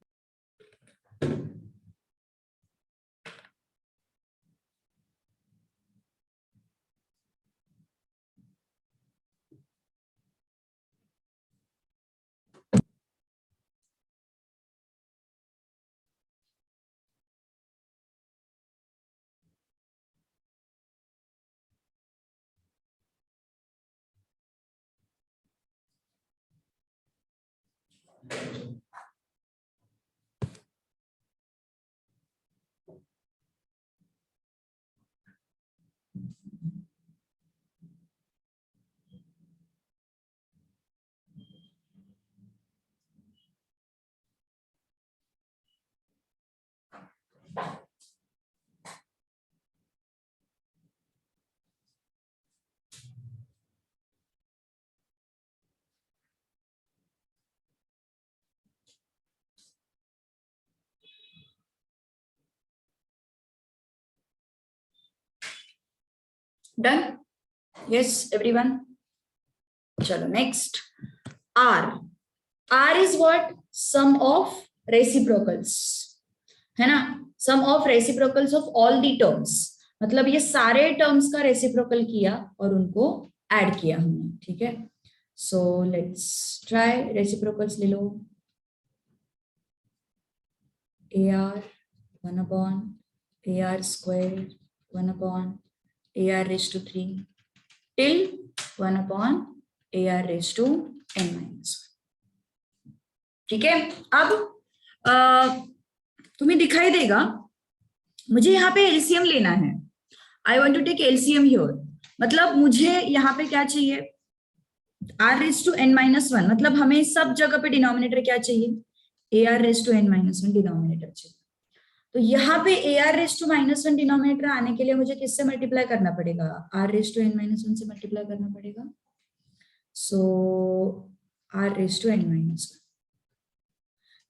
done, yes everyone. चलो next, r. R is what? Sum of reciprocals, है ना, sum of reciprocals of all the terms, मतलब ये सारे टर्म्स का रेसिप्रोकल किया और उनको ऐड किया हमने, ठीक है। सो लेट्स ट्राई, रेसिप्रोकल्स ले लो। AR 1 upon AR square 1 upon AR raised to 3 till 1 upon AR raised to n-1, ठीक है। अब तुम्हें दिखाई देगा, मुझे यहाँ पे एलसीएम लेना है, I want to take LCM here, मतलब मुझे यहाँ पे क्या चाहिए? r raised to n-1, मतलब हमें सब जगह पे डिनोमिनेटर क्या चाहिए? AR raised to n-1 denominator चाहिए। तो यहाँ पे AR raised to -1 डिनोमिनेटर आने के लिए मुझे किससे मल्टीप्लाई करना पड़ेगा? R raised to n-1 से मल्टीप्लाई करना पड़ेगा। सो R raised to n-1,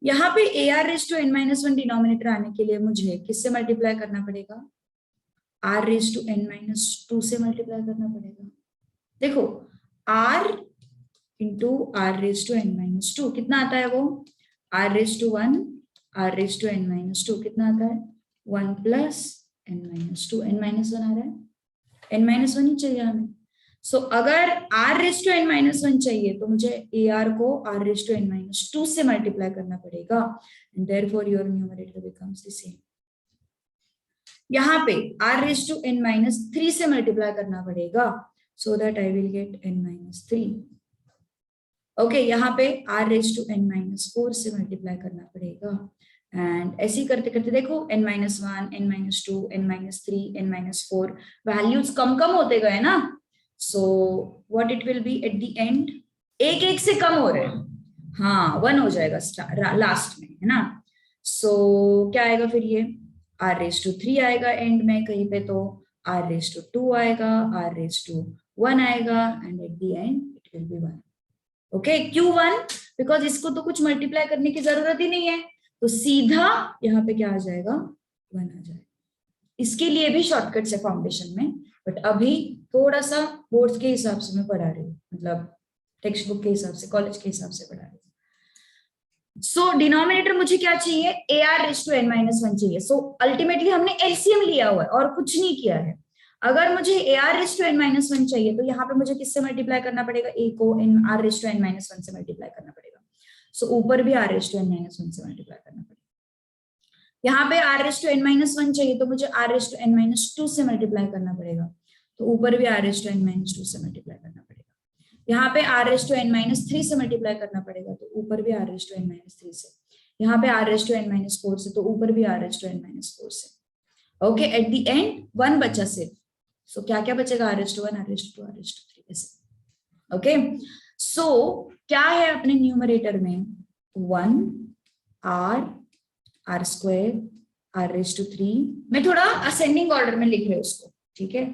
यहाँ पे AR raised to n-1 denominator आने के लिए मुझे किससे मल्टीप्लाई करना पड़ेगा? R raised to n-2 से मल्टीप्लाई करना पड़ेगा। देखो R into R raised to n-2 कितना आता है? वो R raised to 1 R raised to n-2 कितना आता है? 1 plus n-2, n-1 आ रहा है, n-1 ही चाहिए हमें। सो अगर R raised to n-1 चाहिए तो मुझे AR को R raised to n-2 से मल्टीप्लाई करना पड़ेगा, and therefore your numerator becomes the same। यहाँ पे R raised to n-3 से मल्टीप्लाई करना पड़ेगा, so that I will get n-3। Okay, यहाँ पे R raised to n-4 से मल्टीप्लाई करना पड़ेगा, एंड ऐसे ही करते करते देखो n-1, n-2, n-3, n-4 values कम कम होते गए ना। So what it will be eight the and? एक एक से कम हो रहे हैं, हाँ 1 हो जाएगा लास्ट में, है ना। सो क्या आएगा फिर? ये R raised to 3 आएगा एंड में कहीं पे, तो R raised to 2 आएगा, R raised to 1 आएगा, and at the and it will be 1। Okay, क्यों 1? बिकॉज इसको तो कुछ मल्टीप्लाई करने की जरूरत ही नहीं है, तो सीधा यहाँ पे क्या आ जाएगा? 1 आ जाएगा। इसके लिए भी शॉर्टकट्स है फाउंडेशन में, बट अभी थोड़ा सा बोर्ड के हिसाब से मैं पढ़ा रही हूँ, मतलब टेक्स्ट बुक के हिसाब से, कॉलेज के हिसाब से पढ़ा रही हूँ। सो डिनोमिनेटर मुझे क्या चाहिए? AR raised to n-1 चाहिए। सो अल्टीमेटली हमने एलसीएम लिया हुआ है और कुछ नहीं किया है। अगर मुझे AR raised to n-1 चाहिए तो यहाँ पे मुझे किससे मल्टीप्लाई करना पड़ेगा? A को R raised to n-1 से मल्टीप्लाई करना पड़ेगा। सो ऊपर भी R raised to n-1 से मल्टीप्लाई करना पड़ेगा। यहाँ पे R raised to n-1 चाहिए तो मुझे R raised to n-2 से मल्टीप्लाई करना पड़ेगा, तो ऊपर भी R raised to n-2 से मल्टीप्लाई करना पड़ेगा। यहाँ पे R raised to n-3 से मल्टीप्लाई करना पड़ेगा, तो ऊपर भी R raised to n-3 से। यहाँ पे R raised to n-4 से, तो ऊपर भी R raised to n-4 से। ओके, एट द एंड 1 बचा सिर्फ। सो क्या क्या बचेगा? R raised to 1, R raised to 2, R raised to 3 ऐसे। ओके, सो क्या है अपने न्यूमरेटर में? 1 R r square r raise to 3। मैं थोड़ा असेंडिंग ऑर्डर में लिख रही हूँ उसको, ठीक है।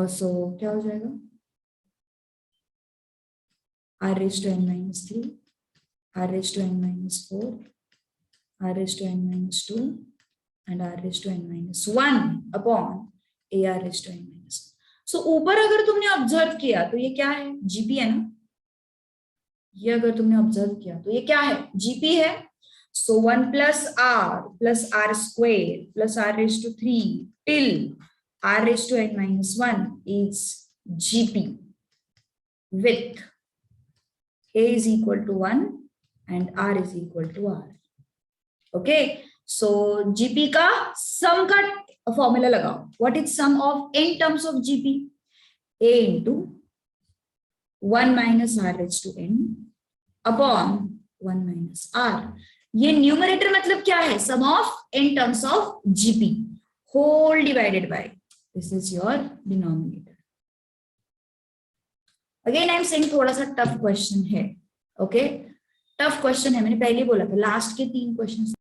सो क्या हो जाएगा, r raise to n minus 3, r raise to n minus 4, r raise to n minus 2 and r raise to n minus 1 upon A R raise to n minus. सो ऊपर अगर तुमने ऑब्जर्व किया तो ये क्या है, जीपी है ना, ये अगर तुमने ऑब्जर्व किया तो ये क्या है, जीपी है। So 1 plus r square plus r raise to 3 till r raise to n minus 1 is GP with a is equal to 1 and r is equal to r. Okay, so gp का सम का फॉर्मूला लगाओ। What is sum of n terms of gp, a into 1 minus r raised to n upon 1 minus r। ये न्यूमरेटर मतलब क्या है, sum of n terms of gp whole divided by this is your denominator. Again I am saying थोड़ा सा टफ क्वेश्चन है, ओके टफ क्वेश्चन है, मैंने पहले ही बोला था लास्ट के 3 क्वेश्चन।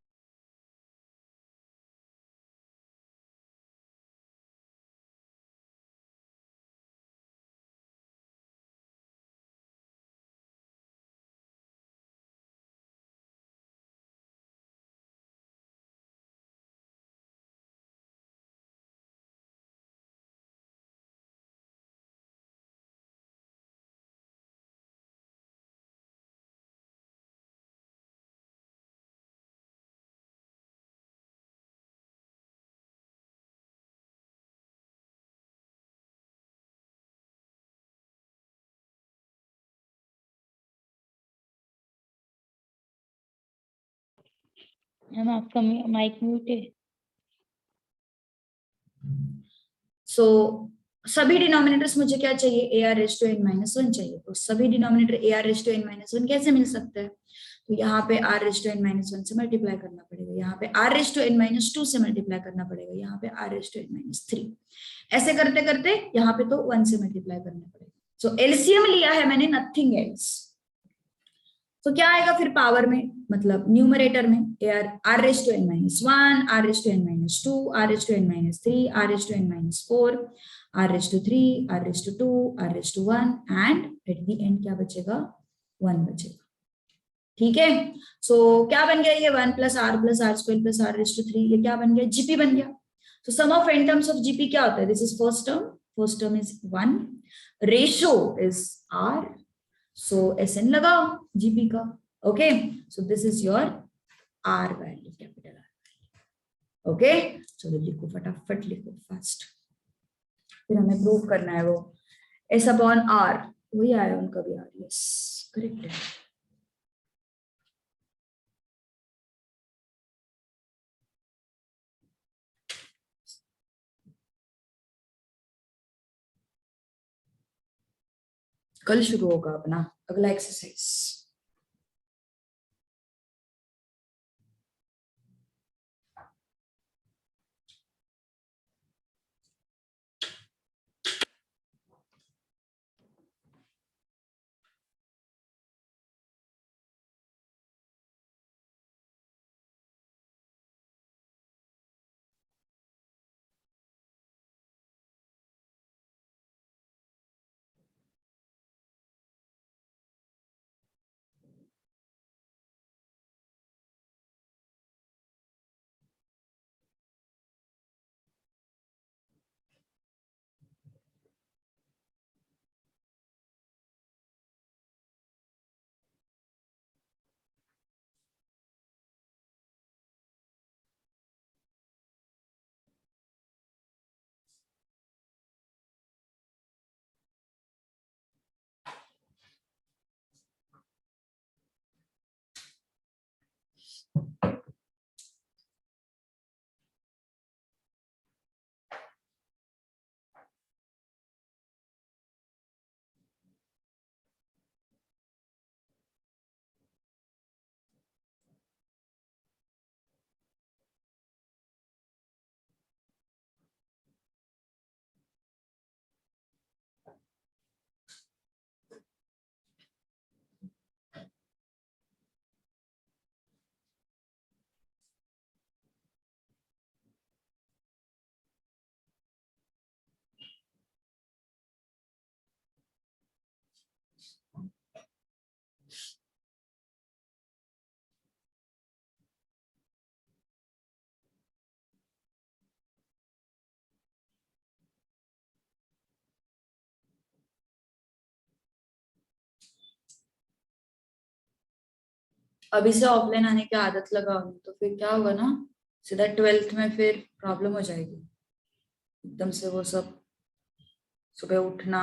मैम आपका माइक म्यूट है। सो सभी डिनोमिनेटर्स मुझे क्या चाहिए, a are raise to n minus 1 चाहिए। तो सभी denominator a are raise to n minus 1 कैसे मिल सकता है, तो यहाँ पे r raise to n minus 1 से मल्टीप्लाई करना पड़ेगा, यहाँ पे r raise to n minus 2 से मल्टीप्लाई करना पड़ेगा, यहाँ पे r raise to n minus 3, ऐसे करते करते यहाँ पे तो 1 से मल्टीप्लाई करना पड़ेगा। सो एलसीएम लिया है मैंने, नथिंग एल्स। तो क्या आएगा फिर पावर में, मतलब न्यूमरेटर में, r raise to n minus 1, r raise to n minus 2, r raise to n minus 3, r raise to n minus 4, r raise to 3, r raise to 2, r raise to 1 and at the end क्या बचेगा, 1 बचेगा। ठीक है, सो क्या बन गया ये 1 plus r square plus r raise to 3, ये क्या बन गया, जीपी बन गया। तो sum of n terms of GP क्या होता है, this is first term is 1, ratio is r, so SN लगाओ GP का, okay. So this is your R value, capital R, okay. चलो लिखो फटाफट, लिखो फास्ट, फिर हमें प्रूव करना है वो S अपॉन R, वही आया उनका भी R, यस करेक्ट है। कल शुरू होगा अपना अगला एक्सरसाइज। अभी से ऑफलाइन आने की आदत लगाओगे तो फिर क्या होगा ना, सीधा 12th में फिर प्रॉब्लम हो जाएगी। एकदम से वो सब सुबह उठना,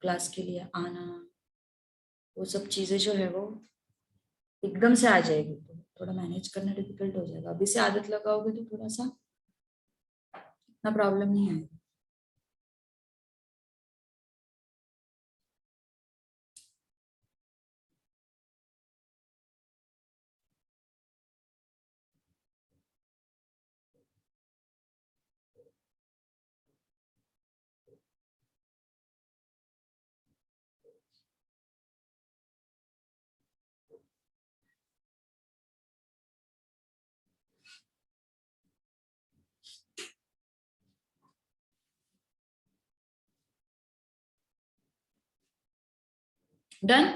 क्लास के लिए आना, वो सब चीजें जो है वो एकदम से आ जाएगी, तो थोड़ा मैनेज करना डिफिकल्ट हो जाएगा। अभी से आदत लगाओगे तो थोड़ा सा इतना प्रॉब्लम नहीं आएगा। डन?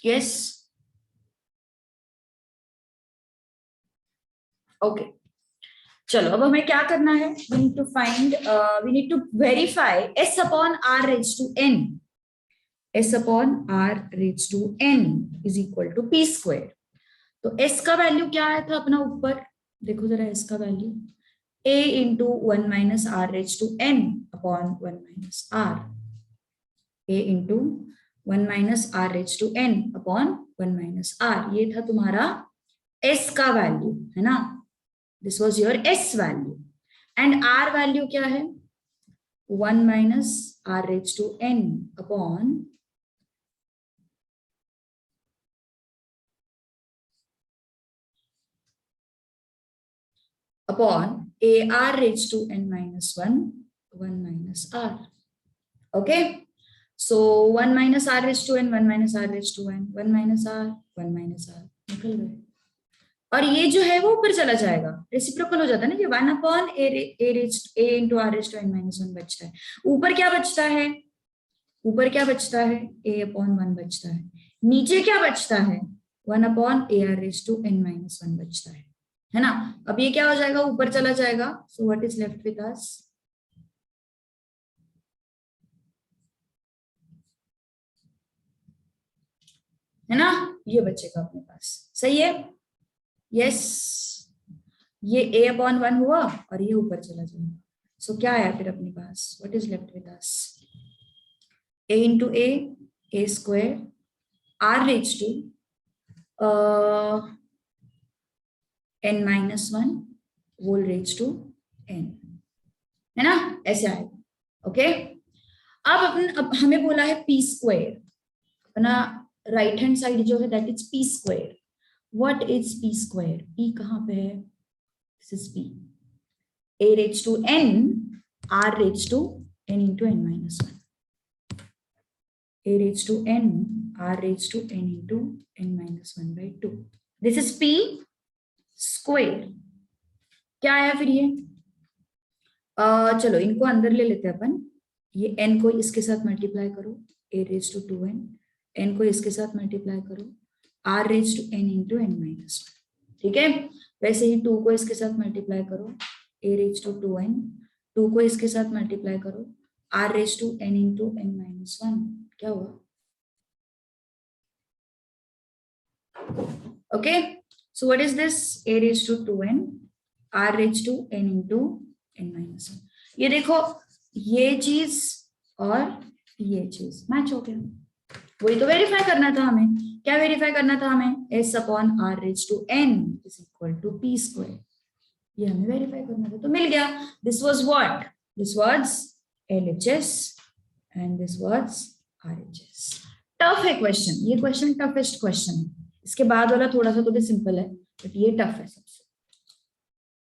Yes, okay. चलो अब हमें क्या करना है, we need to find, we need to verify s upon r raise to n, s upon r raise to n is equal to p square. तो s का वैल्यू क्या आया था अपना ऊपर, देखो जरा s का value a into 1 minus r raise to n upon 1 minus r, a into 1 minus r raise to n upon 1 minus r, ये था तुम्हारा s का वैल्यू, है ना। This was your s value. And r value क्या है, 1 minus r raise to n upon a r raise to n minus 1 1 minus r। Okay, so 1 minus r raise to n, 1 minus r raise to n, 1 minus r, 1 minus r निकल गए। और ये जो है वो ऊपर चला जाएगा, रेसिप्रोकल हो जाता है ना, कि 1 upon a into r raise to n minus 1 बचता है। ऊपर क्या बचता है, ऊपर क्या बचता है, a अपॉन 1 बचता है। नीचे क्या बचता है, 1 upon A R raise to n minus 1 बचता है ना। अब ये क्या हो जाएगा, ऊपर चला जाएगा। सो व्हाट इज लेफ्ट विद अस, है ना, ये बचेगा अपने पास। सही है, यस। ये a अपॉन 1 हुआ और ये ऊपर चला जाएगा। सो क्या आया फिर अपने पास, what is left with us, a into a square r raise to n minus 1 whole raise to n, है ना, ऐसे आएगा। ओके, अब हमें बोला है पी स्क्वायर, अपना राइट हैंड साइड जो है that is P square. What is P square, P कहाँ पे है, this is P, a raise to n r raise to n into n minus 1, a raise to n r raise to n into n minus 1 by 2, this is p square. क्या आया फिर ये, चलो इनको अंदर ले लेते हैं अपन। ये n को इसके साथ मल्टीप्लाई करो, a raise to 2n, n को इसके साथ मल्टीप्लाई करो, r raise to n into n minus 1, ठीक है। वैसे ही 2 को इसके साथ मल्टीप्लाई करो, a रेज टू 2n, 2 को इसके साथ मल्टीप्लाई करो, r raise to n into n minus 1, क्या हुआ, okay. So what is this, a raise to 2n, r raise to n into n minus 1, ये देखो ये चीज और ये चीज मैच हो गया। वही तो वेरीफाई करना था हमें, क्या वेरीफाई करना था हमें, s upon r raise to n is equal to p square, ये हमें वेरीफाई करना था, तो मिल गया। This was what, this was LHS and this was RHS। Tough है क्वेश्चन, ये क्वेश्चन टफेस्ट क्वेश्चन है। इसके बाद वाला थोड़ा सा तो भी सिंपल है, बट ये टफ है सबसे।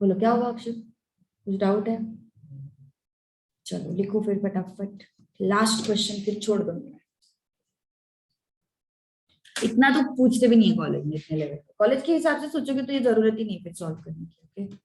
बोलो क्या होगा अक्षर, कुछ डाउट है, चलो लिखो फिर फटाफट, लास्ट क्वेश्चन फिर छोड़ दूंगी। इतना तो पूछते भी नहीं है कॉलेज में, इतने लेवल कॉलेज के हिसाब से सोचोगे तो ये जरूरत ही नहीं फिर सॉल्व करने की। Okay,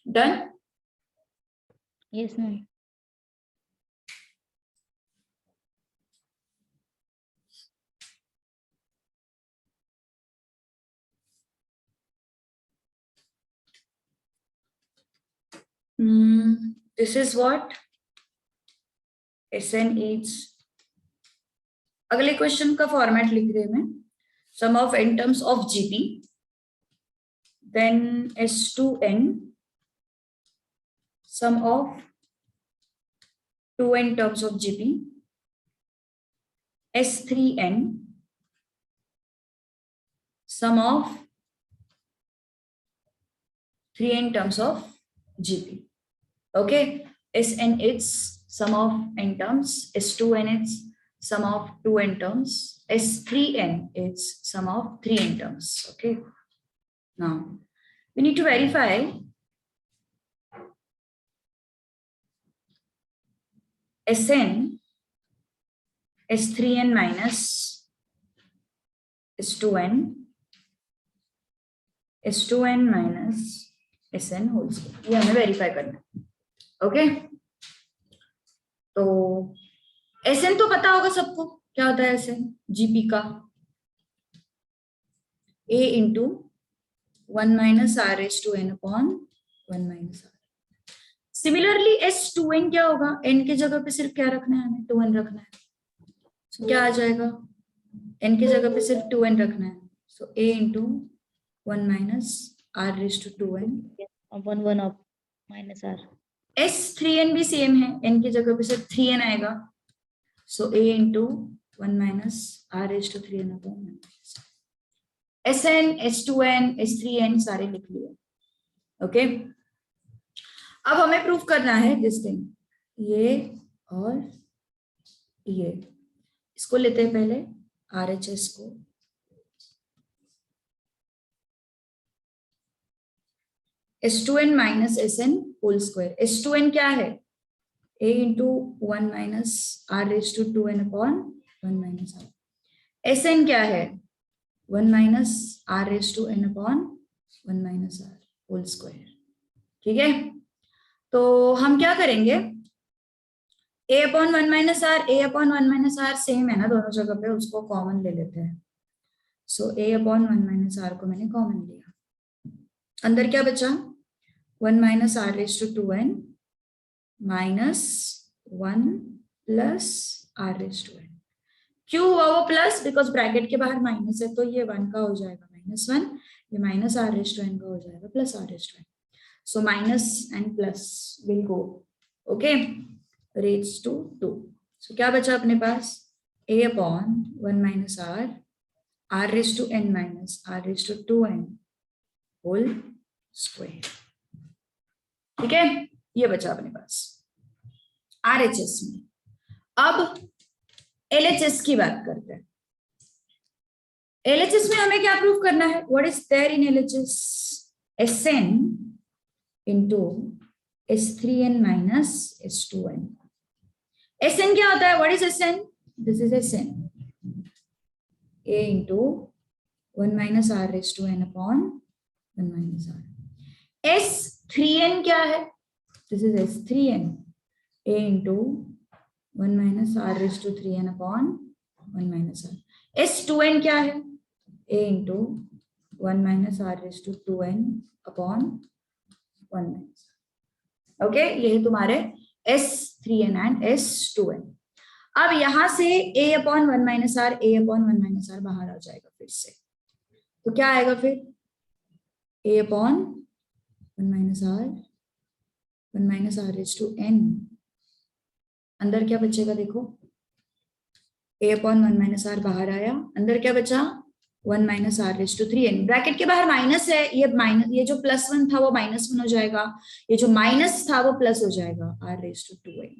done? Yes, ma'am. This is what SN is. अगले क्वेश्चन का फॉर्मेट लिख रही हूं मैं. Sum of n terms of GP, then S2n, sum of 2n terms of GP, S3n, sum of 3n terms of GP. Okay, Sn is sum of n terms, S2n is sum of 2n terms, S3n is sum of 3n terms. Okay, now we need to verify Sn S3n minus S2n, S2n minus Sn whole square, ये हमें वेरीफाई करना है. ओके, तो Sn तो पता होगा सबको, क्या होता है Sn GP का, A into 1 minus R S to N upon 1 minus R. Similarly S2n क्या होगा, n के जगह पे सिर्फ क्या रखना है हमें, 2n रखना है. So, क्या आ जाएगा, n के जगह पे सिर्फ 2n रखना है. So A into 1 minus R raise to 2n, 1 of minus R. S3n भी सेम है, n की जगह पे सिर्फ 3n आएगा. So A into 1 minus R raise to 3n upon 1. Sn, S2n, S3n सारे लिख लिए. ओके, अब हमें प्रूफ करना है दिस थिंग, ये और ये. इसको लेते हैं पहले RHS को. S2n minus Sn whole square. S2n क्या है, A into 1 minus R raise to 2n upon 1 minus R. Sn क्या है, 1 minus R raise to n upon 1 minus R whole square. ठीक है, तो हम क्या करेंगे, A upon 1 minus R, A upon 1 minus R same है ना दोनों जगह पे, उसको कॉमन ले लेते हैं. So A upon 1 minus R को मैंने कॉमन लिया. अंदर क्या बचा, 1 minus R raise to 2n minus 1 plus R raise to n. क्यों हुआ वो प्लस, बिकॉज ब्रैकेट के बाहर माइनस है, तो ये 1 का हो जाएगा -1, ये minus R raise to n का हो जाएगा plus R raise to n. So minus and plus will go. Okay, raise to 2. So क्या बचा अपने पास, A upon 1 minus R raise to n minus R raise to 2n whole square. ठीक है, ये बचा अपने पास RHS में. अब LHS की बात करते हैं. LHS में हमें क्या प्रूफ करना है, what is there in LHS, Sn into S3n minus S2n. Sn क्या होता है, what is Sn, this is Sn, A into 1 minus R raise to n upon 1 minus R. S3n क्या है, this is S3n, A into 1 minus R raise to 3n upon 1 minus R. S2n क्या है, A into 1 minus R raise to 2n upon 1 minus R. Okay, यही तुम्हारे S3n एंड S2n. अब यहां से A upon 1 minus R, A upon 1 minus R बाहर आ जाएगा फिर से. तो क्या आएगा फिर, A upon 1 minus R raise to n. अंदर क्या बचेगा देखो, A अपॉन 1 माइनस R बाहर आया, अंदर क्या बचा, 1 minus R raise to 3n. Bracket के बाहर माइनस है, ये माइनस, ये जो +1 था वो -1 हो जाएगा, ये जो माइनस था वो प्लस हो जाएगा, R raise to 2n.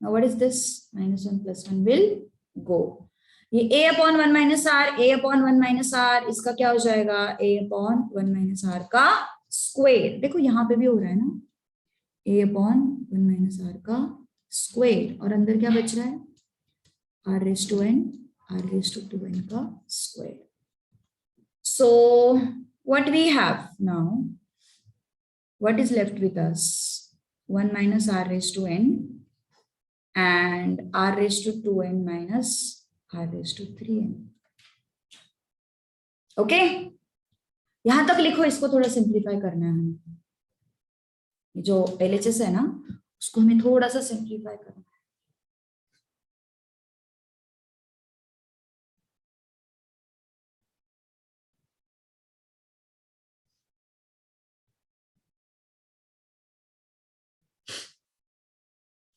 Now what is this, -1 + 1 will go. ये A upon 1 minus R, A upon 1 minus R, इसका क्या हो जाएगा, A अपॉन 1 माइनस R का स्क्वायर. देखो यहाँ पे भी हो रहा है ना, A अपॉन 1 माइनस R का स्क्वायर, और अंदर क्या बच रहा है, R raise to n, R raise to 2n का square. So what we have now, what is left with us? 1 minus r raised to n and r raised to 2n minus r raised to 3n. Okay, यहां तक लिखो, इसको थोड़ा सिंप्लीफाई करना है हमें. जो LHS है ना, उसको हमें थोड़ा सा सिंप्लीफाई करना है.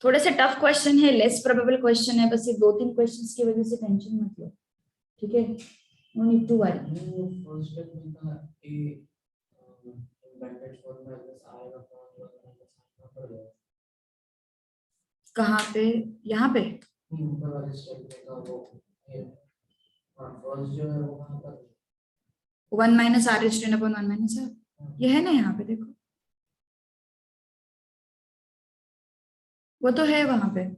थोड़े से टफ क्वेश्चन है, लेस प्रोबेबल क्वेश्चन है, बस ये 2-3 क्वेश्चंस की वजह से टेंशन मत लो, ठीक है? No need to worry. First step में था ए ब्रैकेट और माइनस आएगा तो कहाँ पे? यहाँ पे ऊपर वाले स्टेप में था वो फर्स्ट जो है वो कहाँ पर 1 minus r raised to n upon 1 minus r, ये है ना यहाँ पे, देखो वो तो है वहां पे.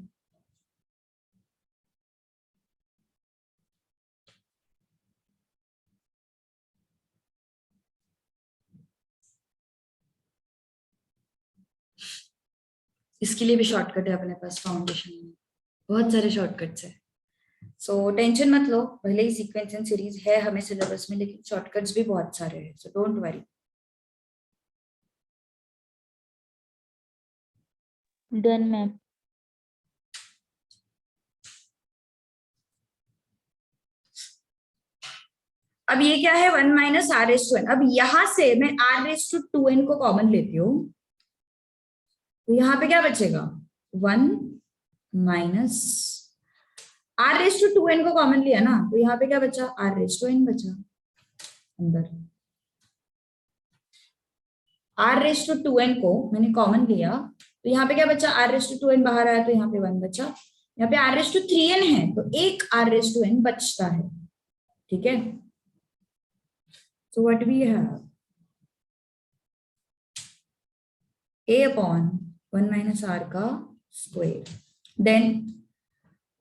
इसके लिए भी शॉर्टकट है अपने पास फाउंडेशन में, बहुत सारे शॉर्टकट्स है. सो टेंशन मत लो, भले ही सीक्वेंस एंड सीरीज है हमें सिलेबस में, लेकिन शॉर्टकट्स भी बहुत सारे हैं, so don't worry. Done ma'am. अब ये क्या है? 1 minus r raised to n. अब यहां से मैं r raised to 2n को कॉमन लेती हूँ, तो यहाँ पे क्या बचेगा? 1 minus r raised to 2n को कॉमन लिया ना, तो यहाँ पे क्या बचा? r raised to n बचा अंदर. r raised to 2n को मैंने कॉमन लिया, तो यहाँ पे क्या बचा? r raised to 2n बाहर आया, तो यहाँ पे 1 बचा. यहाँ पे r raised to 3n है, तो एक r raised to n बचता है, ठीक है? So what we have? A upon 1 minus r का square. Then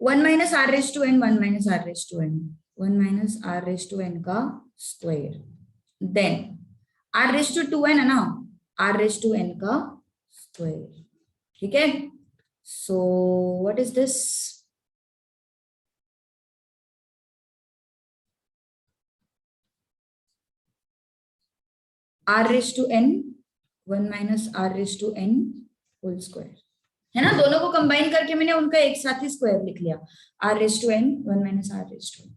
1 minus r raised to n, 1 minus r raised to n, 1 minus r raised to n का square. Then r raised to 2n है ना, r raised to n का square. ठीक है? So what is this? r raised to n 1 minus r raised to n whole square, है ना? दोनों को कंबाइन करके मैंने उनका एक साथ ही स्क्वायर लिख लिया, r raised to n 1 minus r raised to n.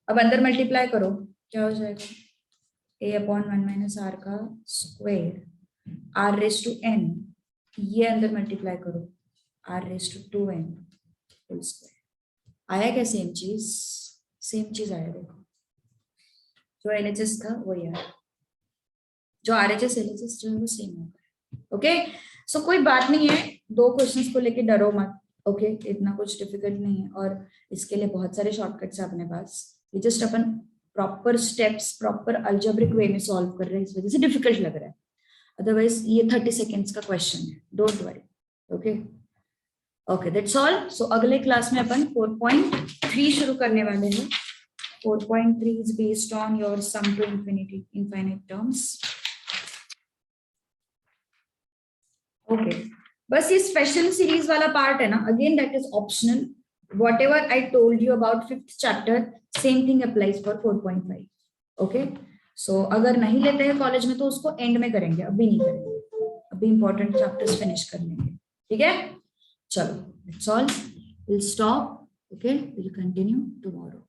अब अंदर मल्टीप्लाई करो, क्या हो जाएगा? a upon 1 minus r का square r raised to n, ये अंदर मल्टीप्लाई करो r raised to 2n whole square. आया क्या? सेम चीज, सेम चीज आया. देखो जो LHS था वही आया, जो RHS LHS जो है वो सेम होगा. ओके, सो कोई बात नहीं है, 2 क्वेश्चंस को लेके डरो मत. ओके, इतना कुछ डिफिकल्ट नहीं है, और इसके लिए बहुत सारे शॉर्टकट्स है अपने पास. ये जस्ट अपन प्रॉपर स्टेप्स, प्रॉपर अलजेब्रिक वे में सॉल्व कर रहे हैं, इस वजह से डिफिकल्ट लग रहा है. अदरवाइज ये 30 सेकेंड्स का क्वेश्चन है, don't worry. Okay okay, that's all. So अगले क्लास में अपन 4.3 शुरू करने वाले हैं. 4.3 is based on your sum to infinite terms. Okay, बस ये स्पेशल सीरीज वाला पार्ट है ना, again that is optional. Whatever I told you about 5th chapter, same thing applies for 4.5. Okay, so अगर नहीं लेते हैं कॉलेज में तो उसको एंड में करेंगे, अभी नहीं करेंगे, अभी इंपॉर्टेंट चैप्टर्स फिनिश कर लेंगे. ठीक है, चलो, that's all. Will stop. Okay, will continue tomorrow.